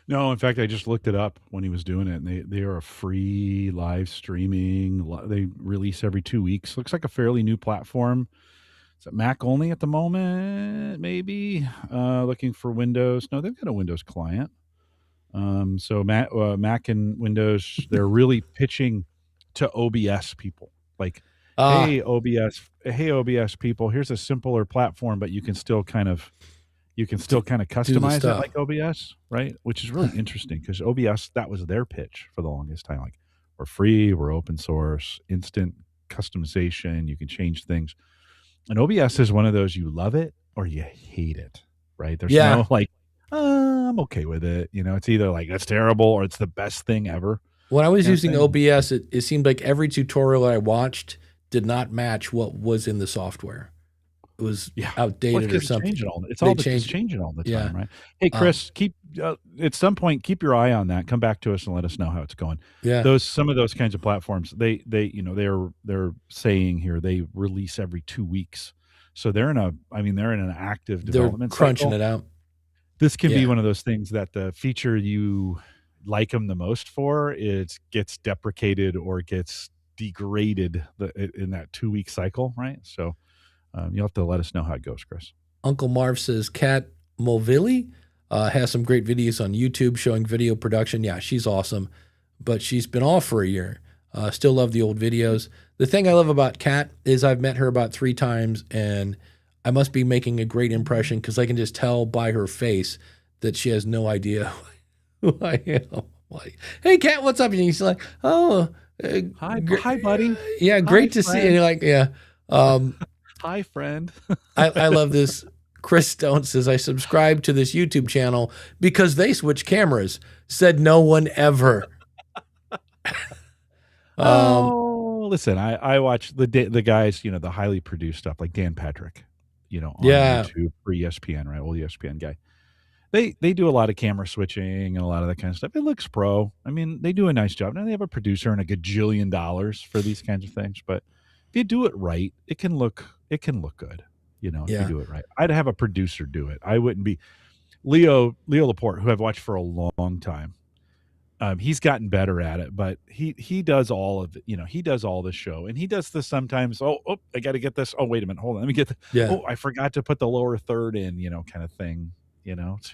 Speaker 3: No, in fact, I just looked it up when he was doing it, and they are a free live streaming. They release every 2 weeks. Looks like a fairly new platform. Is it Mac only at the moment? Maybe looking for Windows. No, they've got a Windows client. So Mac and Windows, they're really pitching to OBS people. Like, hey OBS people, here's a simpler platform, but you can still kind of customize it like OBS, right? Which is really interesting, because OBS, that was their pitch for the longest time. Like, we're free, we're open source, instant customization, you can change things. And OBS is one of those, you love it or you hate it, right? There's no like, I'm okay with it. It's either like, that's terrible or it's the best thing ever.
Speaker 1: When I was using OBS, it seemed like every tutorial I watched did not match what was in the software. It was
Speaker 3: Well,
Speaker 1: outdated or
Speaker 3: it's
Speaker 1: something.
Speaker 3: changing all. It's changing all the
Speaker 1: Yeah.
Speaker 3: time, right? Hey, Chris, keep at some point keep your eye on that. Come back to us and let us know how it's going.
Speaker 1: Yeah.
Speaker 3: Some of those kinds of platforms, they're saying here they release every 2 weeks, so they're in an active development
Speaker 1: crunching
Speaker 3: cycle.
Speaker 1: it out.
Speaker 3: This can be one of those things that the feature you like them the most for gets deprecated or gets degraded in that 2 week cycle, right? So you'll have to let us know how it goes, Chris.
Speaker 1: Uncle Marv says Kat Mulvilli has some great videos on YouTube showing video production. Yeah, she's awesome, but she's been off for a year. Still love the old videos. The thing I love about Kat is I've met her about 3 times, and I must be making a great impression because I can just tell by her face that she has no idea who I am. Like, hey, Kat, what's up? And she's like, oh,
Speaker 3: hi, buddy.
Speaker 1: Yeah, great to see you. And you're like, yeah.
Speaker 3: Hi, friend.
Speaker 1: I love this. Chris Stone says, I subscribe to this YouTube channel because they switch cameras. Said no one ever.
Speaker 3: Listen, I watch the guys, the highly produced stuff like Dan Patrick, on YouTube for ESPN, right? Old ESPN guy. They do a lot of camera switching and a lot of that kind of stuff. It looks pro. I mean, they do a nice job. Now they have a producer and a gajillion dollars for these kinds of things, but if you do it right, it can look good. If you do it right. I'd have a producer do it. I wouldn't be Leo Laporte, who I've watched for a long time. He's gotten better at it, but he does all of it. He does all the show, and he does this sometimes. Oh, I got to get this. Oh, wait a minute, hold on, let me get the.
Speaker 1: Yeah.
Speaker 3: Oh, I forgot to put the lower third in. Kind of thing.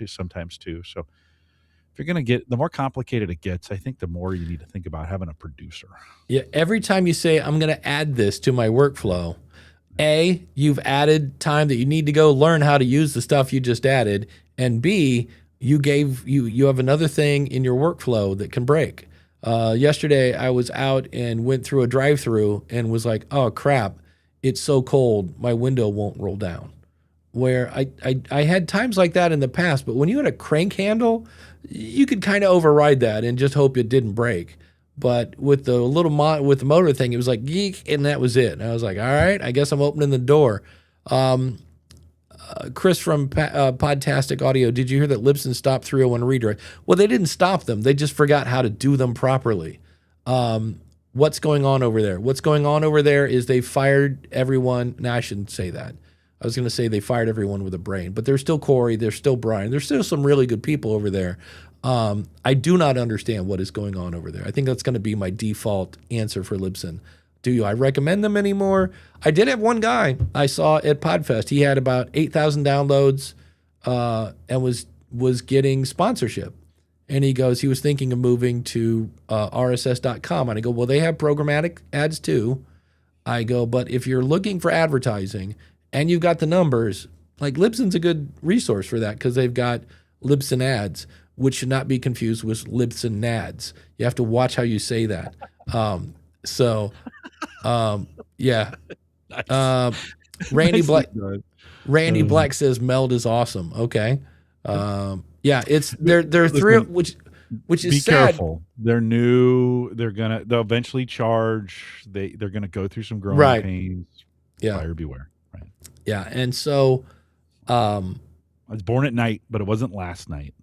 Speaker 3: Sometimes too. So if you're gonna get, the more complicated it gets, I think the more you need to think about having a producer.
Speaker 1: Yeah. Every time you say I'm going to add this to my workflow, A, you've added time that you need to go learn how to use the stuff you just added, and B, you have another thing in your workflow that can break. Yesterday, I was out and went through a drive-through and was like, oh, crap, it's so cold, my window won't roll down. Where I had times like that in the past, but when you had a crank handle, you could kind of override that and just hope it didn't break. But with the with the motor thing, it was like geek, and that was it. And I was like, all right, I guess I'm opening the door. Chris from Podtastic Audio, did you hear that Libsyn stopped 301 redirect? Well, they didn't stop them. They just forgot how to do them properly. What's going on over there? What's going on over there is they fired everyone. No, I shouldn't say that. I was going to say they fired everyone with a brain, but there's still Corey, there's still Brian, there's still some really good people over there. I do not understand what is going on over there. I think that's going to be my default answer for Libsyn. Do I recommend them anymore? I did have one guy I saw at Podfest. He had about 8,000 downloads and was getting sponsorship. And he was thinking of moving to RSS.com. And I go, well, they have programmatic ads too. I go, but if you're looking for advertising and you've got the numbers, like Libsyn's a good resource for that because they've got Libsyn ads, which should not be confused with Libsyn nads. You have to watch how you say that. Yeah. Randy Black says Meld is awesome. Okay. Yeah, they're three, which is
Speaker 3: be
Speaker 1: sad.
Speaker 3: Careful. They're new. They'll eventually charge. They're gonna go through some growing pains.
Speaker 1: Yeah.
Speaker 3: Buyer beware. Right.
Speaker 1: Yeah. And so
Speaker 3: I was born at night, but it wasn't last night.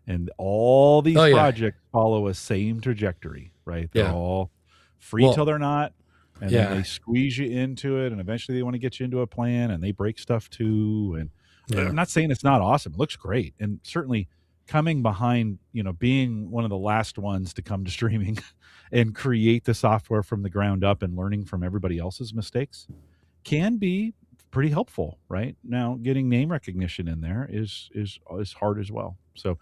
Speaker 3: And all these projects follow a same trajectory, right? They're all free till they're not. And then they squeeze you into it, and eventually they want to get you into a plan, and they break stuff too. And I'm not saying it's not awesome. It looks great. And certainly coming behind, being one of the last ones to come to streaming and create the software from the ground up and learning from everybody else's mistakes can be pretty helpful, right? Now, getting name recognition in there is hard as well. So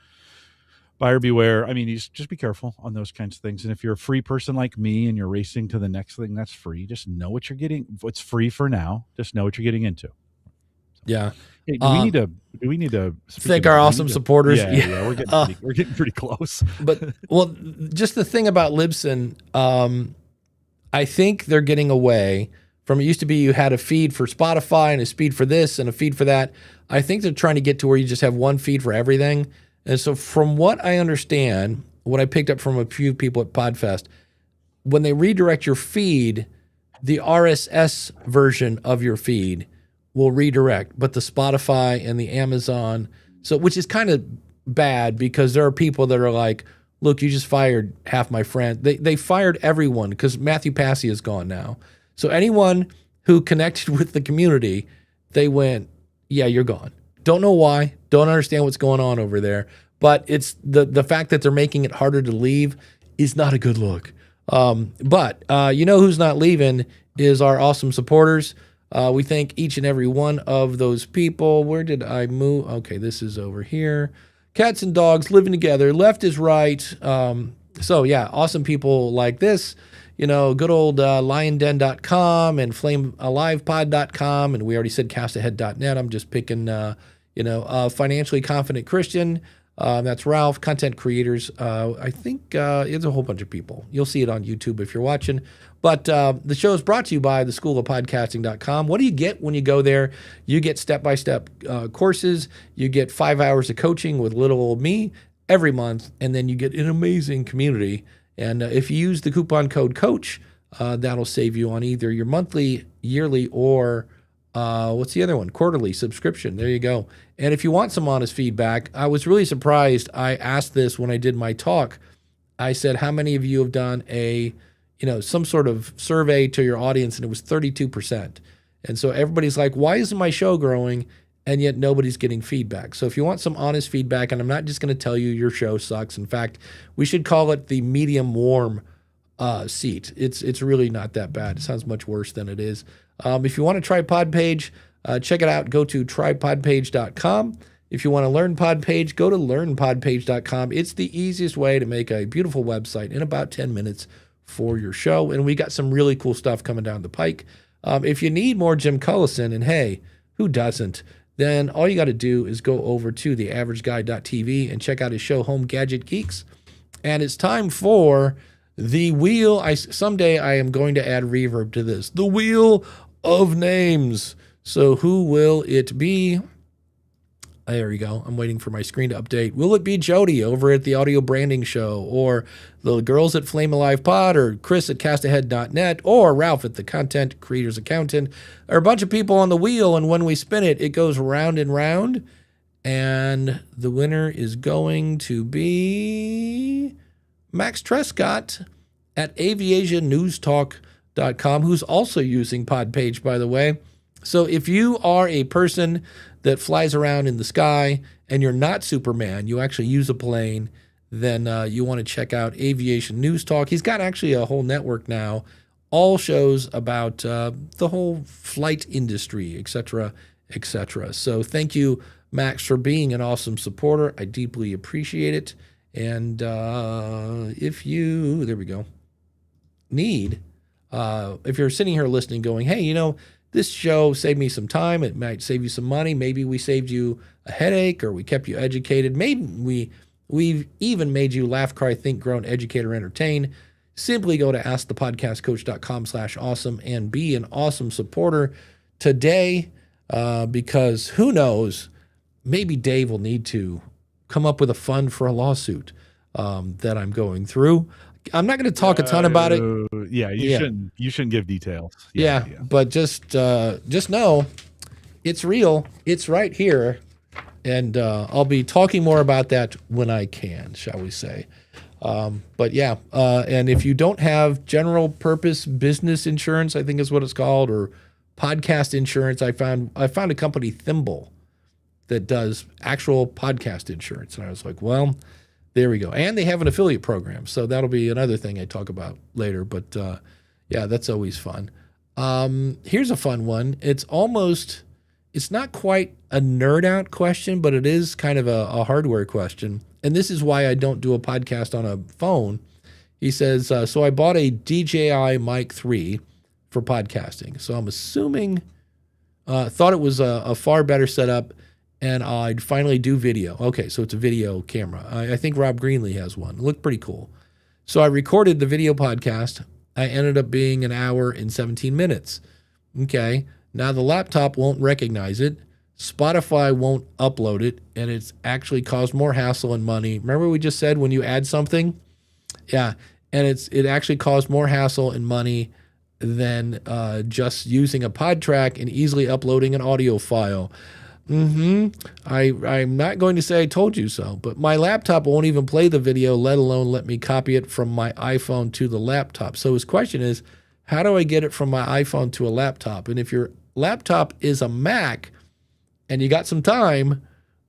Speaker 3: buyer beware. I mean, you just be careful on those kinds of things. And if you're a free person like me and you're racing to the next thing that's free, just know what you're getting. It's free for now. Just know what you're getting into.
Speaker 1: Yeah.
Speaker 3: Hey, do we need to
Speaker 1: thank our awesome supporters?
Speaker 3: Yeah, we're getting pretty close.
Speaker 1: But just the thing about Libsyn, I think they're getting away from, it used to be you had a feed for Spotify and a feed for this and a feed for that. I think they're trying to get to where you just have one feed for everything. And so from what I understand, what I picked up from a few people at Podfest, when they redirect your feed the RSS version of your feed will redirect, but the Spotify and the Amazon, which is kind of bad because there are people that are like, look, you just fired half my friends. They fired everyone because Matthew Passy is gone now. So anyone who connected with the community, they went, yeah, you're gone. Don't know why. Don't understand what's going on over there. But it's the fact that they're making it harder to leave is not a good look. But you know who's not leaving is our awesome supporters. We thank each and every one of those people. Where did I move? Okay, this is over here. Cats and dogs living together. Left is right. So yeah, awesome people like this. You know, good old LionDen.com and FlameAlivePod.com, and we already said castahead.net. I'm just picking, Financially Confident Christian. That's Ralph. Content creators. I think it's a whole bunch of people. You'll see it on YouTube if you're watching. But the show is brought to you by theschoolofpodcasting.com. What do you get when you go there? You get step-by-step courses. You get 5 hours of coaching with little old me every month, and then you get an amazing community. And if you use the coupon code COACH, that'll save you on either your monthly, yearly, or what's the other one? Quarterly subscription. There you go. And if you want some honest feedback, I was really surprised. I asked this when I did my talk. I said, how many of you have done some sort of survey to your audience? And it was 32%. And so everybody's like, why isn't my show growing? And yet nobody's getting feedback. So if you want some honest feedback, and I'm not just going to tell you your show sucks. In fact, we should call it the medium warm seat. It's really not that bad. It sounds much worse than it is. If you want to try Podpage, check it out. Go to trypodpage.com. If you want to learn Podpage, go to learnpodpage.com. It's the easiest way to make a beautiful website in about 10 minutes for your show. And we got some really cool stuff coming down the pike. If you need more Jim Cullison, and hey, who doesn't? Then all you got to do is go over to theaverageguy.tv and check out his show, Home Gadget Geeks. And it's time for the wheel. Someday I am going to add reverb to this. The wheel of names. So who will it be? There we go. I'm waiting for my screen to update. Will it be Jody over at the Audio Branding Show, or the girls at Flame Alive Pod, or Chris at castahead.net, or Ralph at the Content Creators Accountant? There are a bunch of people on the wheel, and when we spin it, it goes round and round, and the winner is going to be Max Trescott at aviationnewstalk.com, who's also using Podpage, by the way. So if you are a person that flies around in the sky and you're not Superman, you actually use a plane, then you want to check out Aviation News Talk. He's got actually a whole network now, all shows about the whole flight industry, et cetera, et cetera. So thank you, Max, for being an awesome supporter. I deeply appreciate it. And if you, there we go, need, if you're sitting here listening going, hey, this show saved me some time. It might save you some money. Maybe we saved you a headache, or we kept you educated. Maybe we've even made you laugh, cry, think, grow, and educate or entertain. Simply go to askthepodcastcoach.com/awesome and be an awesome supporter today, because who knows, maybe Dave will need to come up with a fund for a lawsuit that I'm going through. I'm not going to talk a ton about it.
Speaker 3: You shouldn't give details.
Speaker 1: Yeah. But just know it's real. It's right here, and I'll be talking more about that when I can, shall we say? But yeah, and if you don't have general purpose business insurance, I think is what it's called, or podcast insurance, I found a company, Thimble, that does actual podcast insurance, and I was like, well, there we go. And they have an affiliate program, so that'll be another thing I talk about later. But yeah, that's always fun. Here's a fun one. It's not quite a nerd out question, but it is kind of a hardware question. And this is why I don't do a podcast on a phone. He says, so I bought a DJI Mic 3 for podcasting. So I'm assuming, thought it was a far better setup, and I'd finally do video. Okay, so it's a video camera. I think Rob Greenlee has one. It looked pretty cool. So I recorded the video podcast. I ended up being 1 hour and 17 minutes. Okay, now the laptop won't recognize it. Spotify won't upload it, and it's actually caused more hassle and money. Remember we just said when you add something? Yeah, and it actually caused more hassle and money than just using a pod track and easily uploading an audio file. I'm not going to say I told you so, but my laptop won't even play the video, let alone let me copy it from my iPhone to the laptop. So his question is, how do I get it from my iPhone to a laptop? And if your laptop is a Mac and you got some time,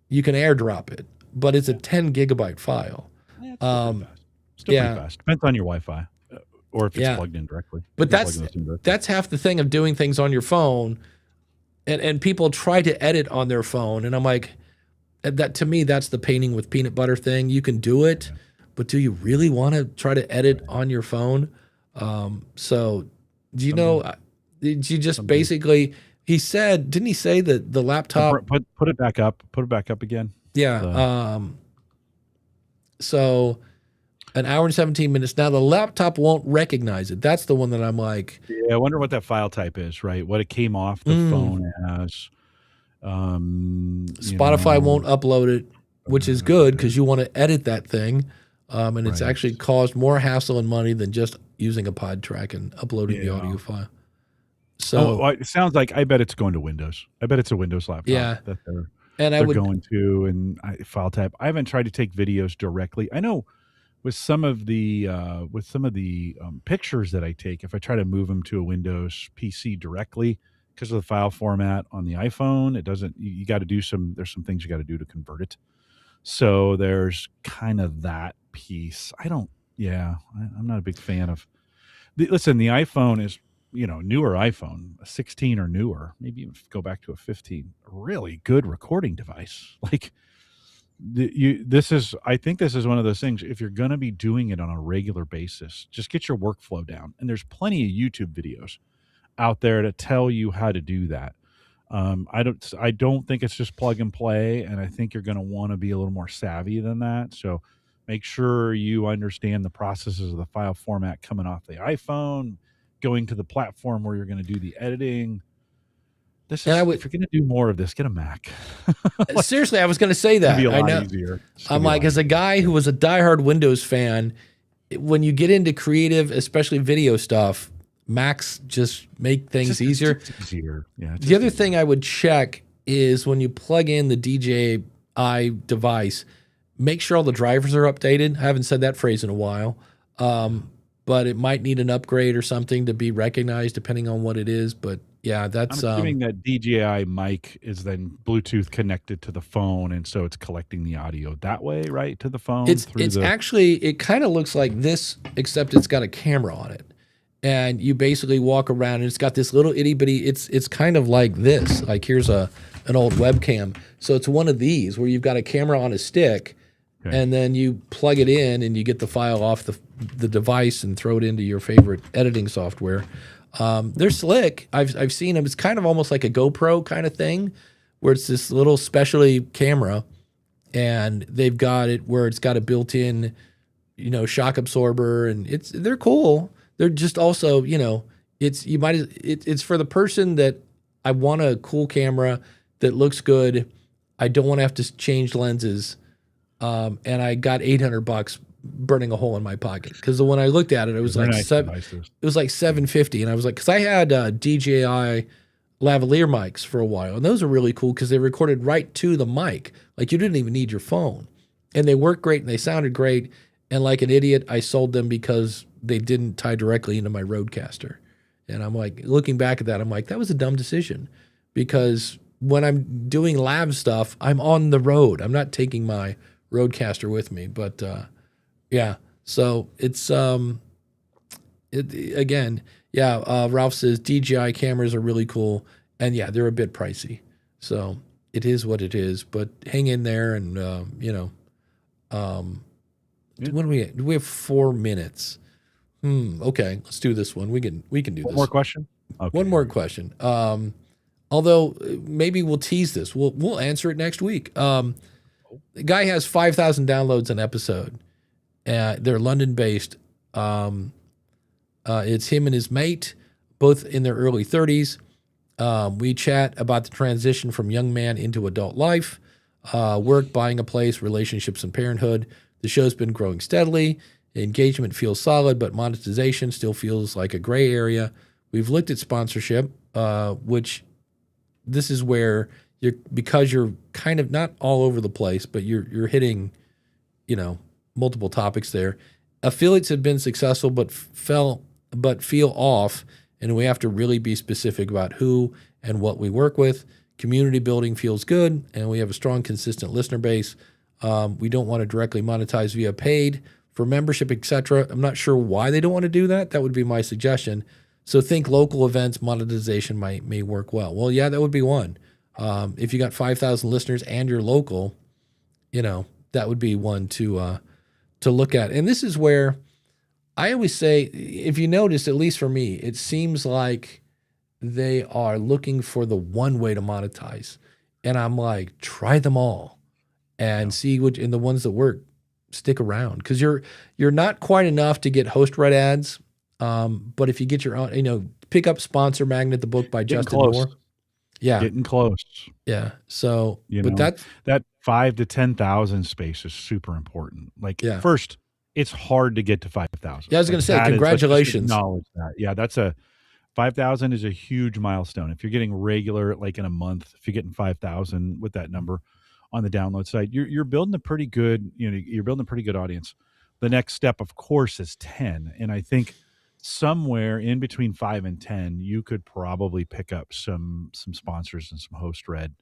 Speaker 1: you can AirDrop it, but it's a 10 gigabyte file.
Speaker 3: Still pretty fast. Depends on your Wi-Fi or if it's plugged in directly.
Speaker 1: But that's half the thing of doing things on your phone. And people try to edit on their phone, and I'm like, that to me, that's the painting with peanut butter thing. You can do it, but do you really want to try to edit on your phone? So, do you know? Did you just basically? He said, didn't he say that the laptop?
Speaker 3: Put it back up. Put it back up again.
Speaker 1: Yeah. So, an hour and 17 minutes. Now the laptop won't recognize it. That's the one that I'm like.
Speaker 3: Yeah, I wonder what that file type is, right? What it came off the phone as.
Speaker 1: Spotify won't upload it, which is good because you want to edit that thing. And it's actually caused more hassle and money than just using a pod track and uploading the audio file. So
Speaker 3: it sounds like, I bet it's going to Windows. I bet it's a Windows laptop that they're going to, and file type. I haven't tried to take videos directly. I know with some of the pictures that I take, if I try to move them to a Windows PC directly, because of the file format on the iPhone, it doesn't. You got to do there's some things you got to do to convert it. So there's kind of that piece. I'm not a big fan of. Listen, the iPhone is, newer iPhone, a 16 or newer, maybe even go back to a 15. A really good recording device. Like. I think this is one of those things. If you're going to be doing it on a regular basis, just get your workflow down. And there's plenty of YouTube videos out there to tell you how to do that. I don't think it's just plug and play, and I think you're going to want to be a little more savvy than that. So make sure you understand the processes of the file format coming off the iPhone, going to the platform where you're going to do the editing. If you're going to do more of this, get a Mac.
Speaker 1: Seriously, I was going to say that.
Speaker 3: It'll be a lot easier.
Speaker 1: I'm like, as a guy who was a diehard Windows fan, when you get into creative, especially video stuff, Macs just make things easier.
Speaker 3: It's easier. Yeah.
Speaker 1: The other thing I would check is when you plug in the DJI device, make sure all the drivers are updated. I haven't said that phrase in a while, but it might need an upgrade or something to be recognized, depending on what it is. But yeah, that's.
Speaker 3: I'm assuming that DJI mic is then Bluetooth connected to the phone, and so it's collecting the audio that way, right, to the phone.
Speaker 1: Actually, it kind of looks like this, except it's got a camera on it, and you basically walk around, and it's got this little itty bitty. It's kind of like this. Like here's an old webcam, so it's one of these where you've got a camera on a stick, and then you plug it in, and you get the file off the device and throw it into your favorite editing software. They're slick. I've seen them. It's kind of almost like a GoPro kind of thing, where it's this little specialty camera, and they've got it where it's got a built-in, shock absorber, and they're cool. They're just also, it's for the person that I want a cool camera that looks good. I don't want to have to change lenses, and I got $800 burning a hole in my pocket because when I looked at it, it was like $750, and I was like, because I had DJI lavalier mics for a while, and those are really cool because they recorded right to the mic, like you didn't even need your phone, and they worked great and they sounded great. And like an idiot, I sold them because they didn't tie directly into my Rodecaster, and I'm like, looking back at that, I'm like, that was a dumb decision because when I'm doing lav stuff, I'm on the road. I'm not taking my Rodecaster with me, but. Yeah, so it's Ralph says DJI cameras are really cool, and yeah, they're a bit pricey. So it is what it is, but hang in there, and what do we have 4 minutes? Okay, let's do this one. We can do this.
Speaker 3: One more question. Okay.
Speaker 1: One more question. Although maybe we'll tease this. We'll answer it next week. The guy has 5,000 downloads an episode. They're London-based. It's him and his mate, both in their early 30s. We chat about the transition from young man into adult life, work, buying a place, relationships, and parenthood. The show's been growing steadily. Engagement feels solid, but monetization still feels like a gray area. We've looked at sponsorship, which this is where because you're kind of not all over the place, but you're hitting, multiple topics there. Affiliates have been successful, but feel off, and we have to really be specific about who and what we work with. Community building feels good, and we have a strong, consistent listener base. We don't want to directly monetize via paid for membership, etc. I'm not sure why they don't want to do that. That would be my suggestion. So think local events monetization may work well. Well, yeah, that would be one. If you got 5,000 listeners and you're local, that would be one to look at. And this is where I always say, if you notice, at least for me, it seems like they are looking for the one way to monetize. And I'm like, try them all and see which, and the ones that work, stick around. Because you're not quite enough to get host read ads. But if you get your own, pick up Sponsor Magnet, the book by Justin Moore. Yeah.
Speaker 3: Getting close.
Speaker 1: Yeah. So,
Speaker 3: that 5,000 to 10,000 space is super important. First, it's hard to get to 5,000.
Speaker 1: Yeah, I was going to say, congratulations.
Speaker 3: Acknowledge that. Yeah, 5,000 is a huge milestone. If you're getting regular, like in a month, if you're getting 5,000 with that number on the download side, you're building a pretty good, you're building a pretty good audience. The next step, of course, is 10. And I think somewhere in between 5 and 10, you could probably pick up some sponsors and some host read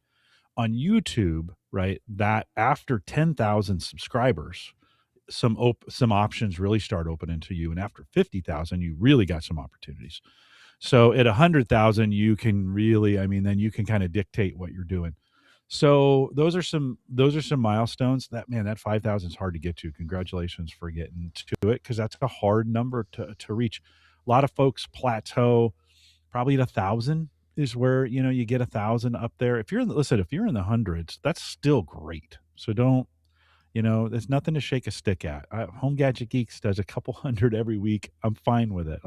Speaker 3: on YouTube, right? That after 10,000 subscribers, some options really start opening to you. And after 50,000, you really got some opportunities. So at 100,000, you can really, then you can kind of dictate what you're doing. So those are some milestones. That 5,000 is hard to get to. Congratulations for getting to it, because that's a hard number to reach. A lot of folks plateau probably at 1,000 is where you get 1,000 up there. If you're in the hundreds, that's still great. So don't, there's nothing to shake a stick at. Home Gadget Geeks does a couple hundred every week. I'm fine with it.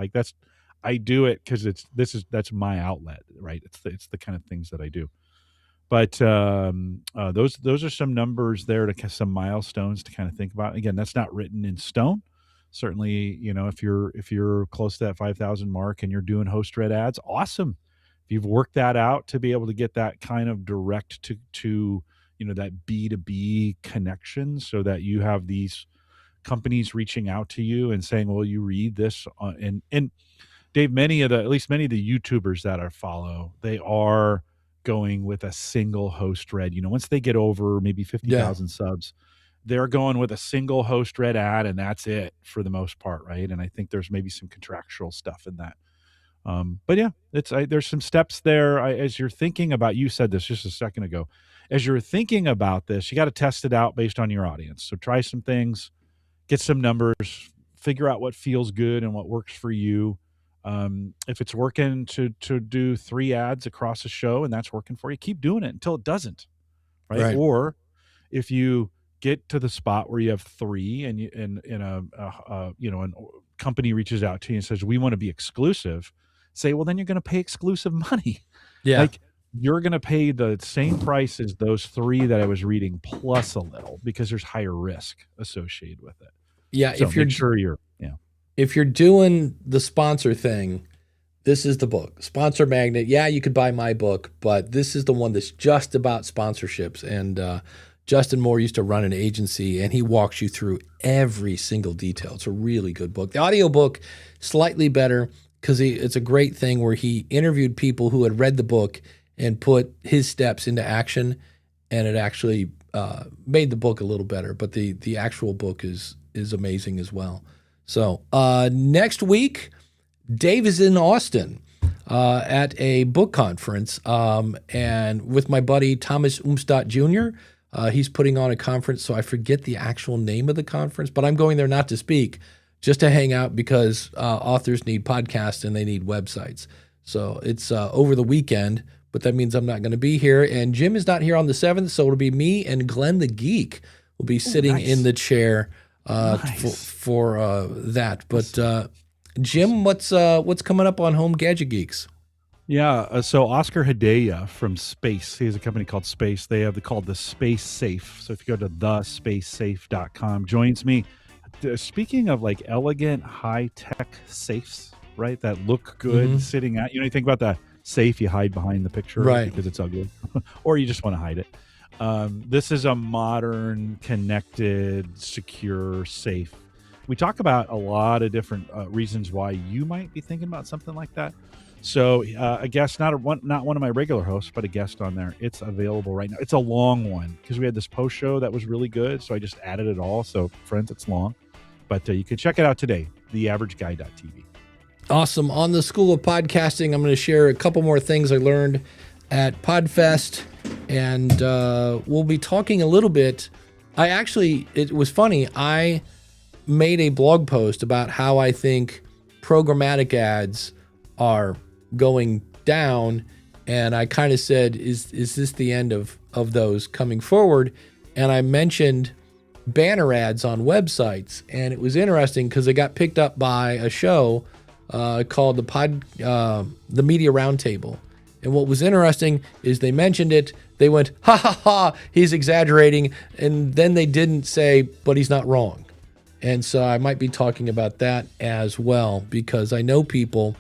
Speaker 3: I do it because that's my outlet, right? It's the kind of things that I do. But those are some numbers there, some milestones to kind of think about. Again, that's not written in stone. Certainly, if you're close to that 5,000 mark and you're doing host read ads, awesome. If you've worked that out to be able to get that kind of direct to that B2B connection, so that you have these companies reaching out to you and saying, well, you read this and Dave, at least many of the YouTubers that I follow, they are going with a single host read. Once they get over maybe 50,000 subs, they're going with a single host read ad, and that's it for the most part, right? And I think there's maybe some contractual stuff in that. But yeah, there's some steps there. As you're thinking about, you said this just a second ago, as you're thinking about this, you got to test it out based on your audience. So try some things, get some numbers, figure out what feels good and what works for you. If it's working to do 3 ads across a show and that's working for you, keep doing it until it doesn't, right? Or if you get to the spot where you have 3 and a company reaches out to you and says, we want to be exclusive, say, well, then you're going to pay exclusive money. Yeah. You're going to pay the same price as those 3 that I was reading plus a little, because there's higher risk associated with it.
Speaker 1: Yeah.
Speaker 3: So
Speaker 1: if you're doing the sponsor thing, this is the book, Sponsor Magnet. Yeah, you could buy my book, but this is the one that's just about sponsorships. And Justin Moore used to run an agency, and he walks you through every single detail. It's a really good book. The audiobook, slightly better, because it's a great thing where he interviewed people who had read the book and put his steps into action, and it actually made the book a little better. But the actual book is amazing as well. So next week, Dave is in Austin at a book conference, and with my buddy Thomas Umstadt Jr. He's putting on a conference, so I forget the actual name of the conference, but I'm going there not to speak, just to hang out, because authors need podcasts and they need websites. So it's over the weekend, but that means I'm not going to be here. And Jim is not here on the 7th, so it'll be me and Glenn the Geek will be sitting in the chair for that. But Jim, what's coming up on Home Gadget Geeks?
Speaker 3: Yeah, so Oscar Hedaya from Space, he has a company called Space. They have called the Space Safe. So if you go to thespacesafe.com, joins me. Speaking of elegant high-tech safes, right? That look good
Speaker 1: Mm-hmm.
Speaker 3: sitting at, you think about that safe you hide behind the picture
Speaker 1: Right.
Speaker 3: because it's ugly, or you just want to hide it. This is a modern, connected, secure, safe. We talk about a lot of different reasons why you might be thinking about something like that. So a guest, not one of my regular hosts, but a guest on there. It's available right now. It's a long one because we had this post show that was really good, so I just added it all. So friends, it's long, but you can check it out today. TheAverageGuy.tv.
Speaker 1: Awesome. On the School of Podcasting, I'm going to share a couple more things I learned at Podfest, and we'll be talking a little bit. It was funny. I made a blog post about how I think programmatic ads are going down, and I kind of said, is this the end of those coming forward? And I mentioned banner ads on websites, and it was interesting because they got picked up by a show called the Media Roundtable. And what was interesting is they mentioned it, they went, ha ha ha, he's exaggerating, and then they didn't say, but he's not wrong. And so I might be talking about that as well, because I know people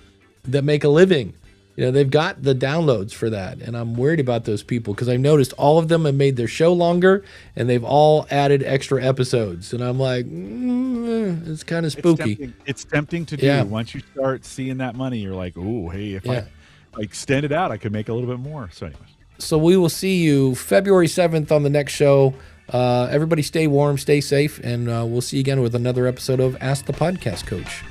Speaker 1: that make a living. They've got the downloads for that, and I'm worried about those people because I've noticed all of them have made their show longer, and they've all added extra episodes. And I'm like, it's kind of spooky.
Speaker 3: It's tempting to do. Yeah. Once you start seeing that money, you're like, oh, hey, if I extend it out, I could make a little bit more. So anyways.
Speaker 1: So we will see you February 7th on the next show. Everybody stay warm, stay safe, and we'll see you again with another episode of Ask the Podcast Coach.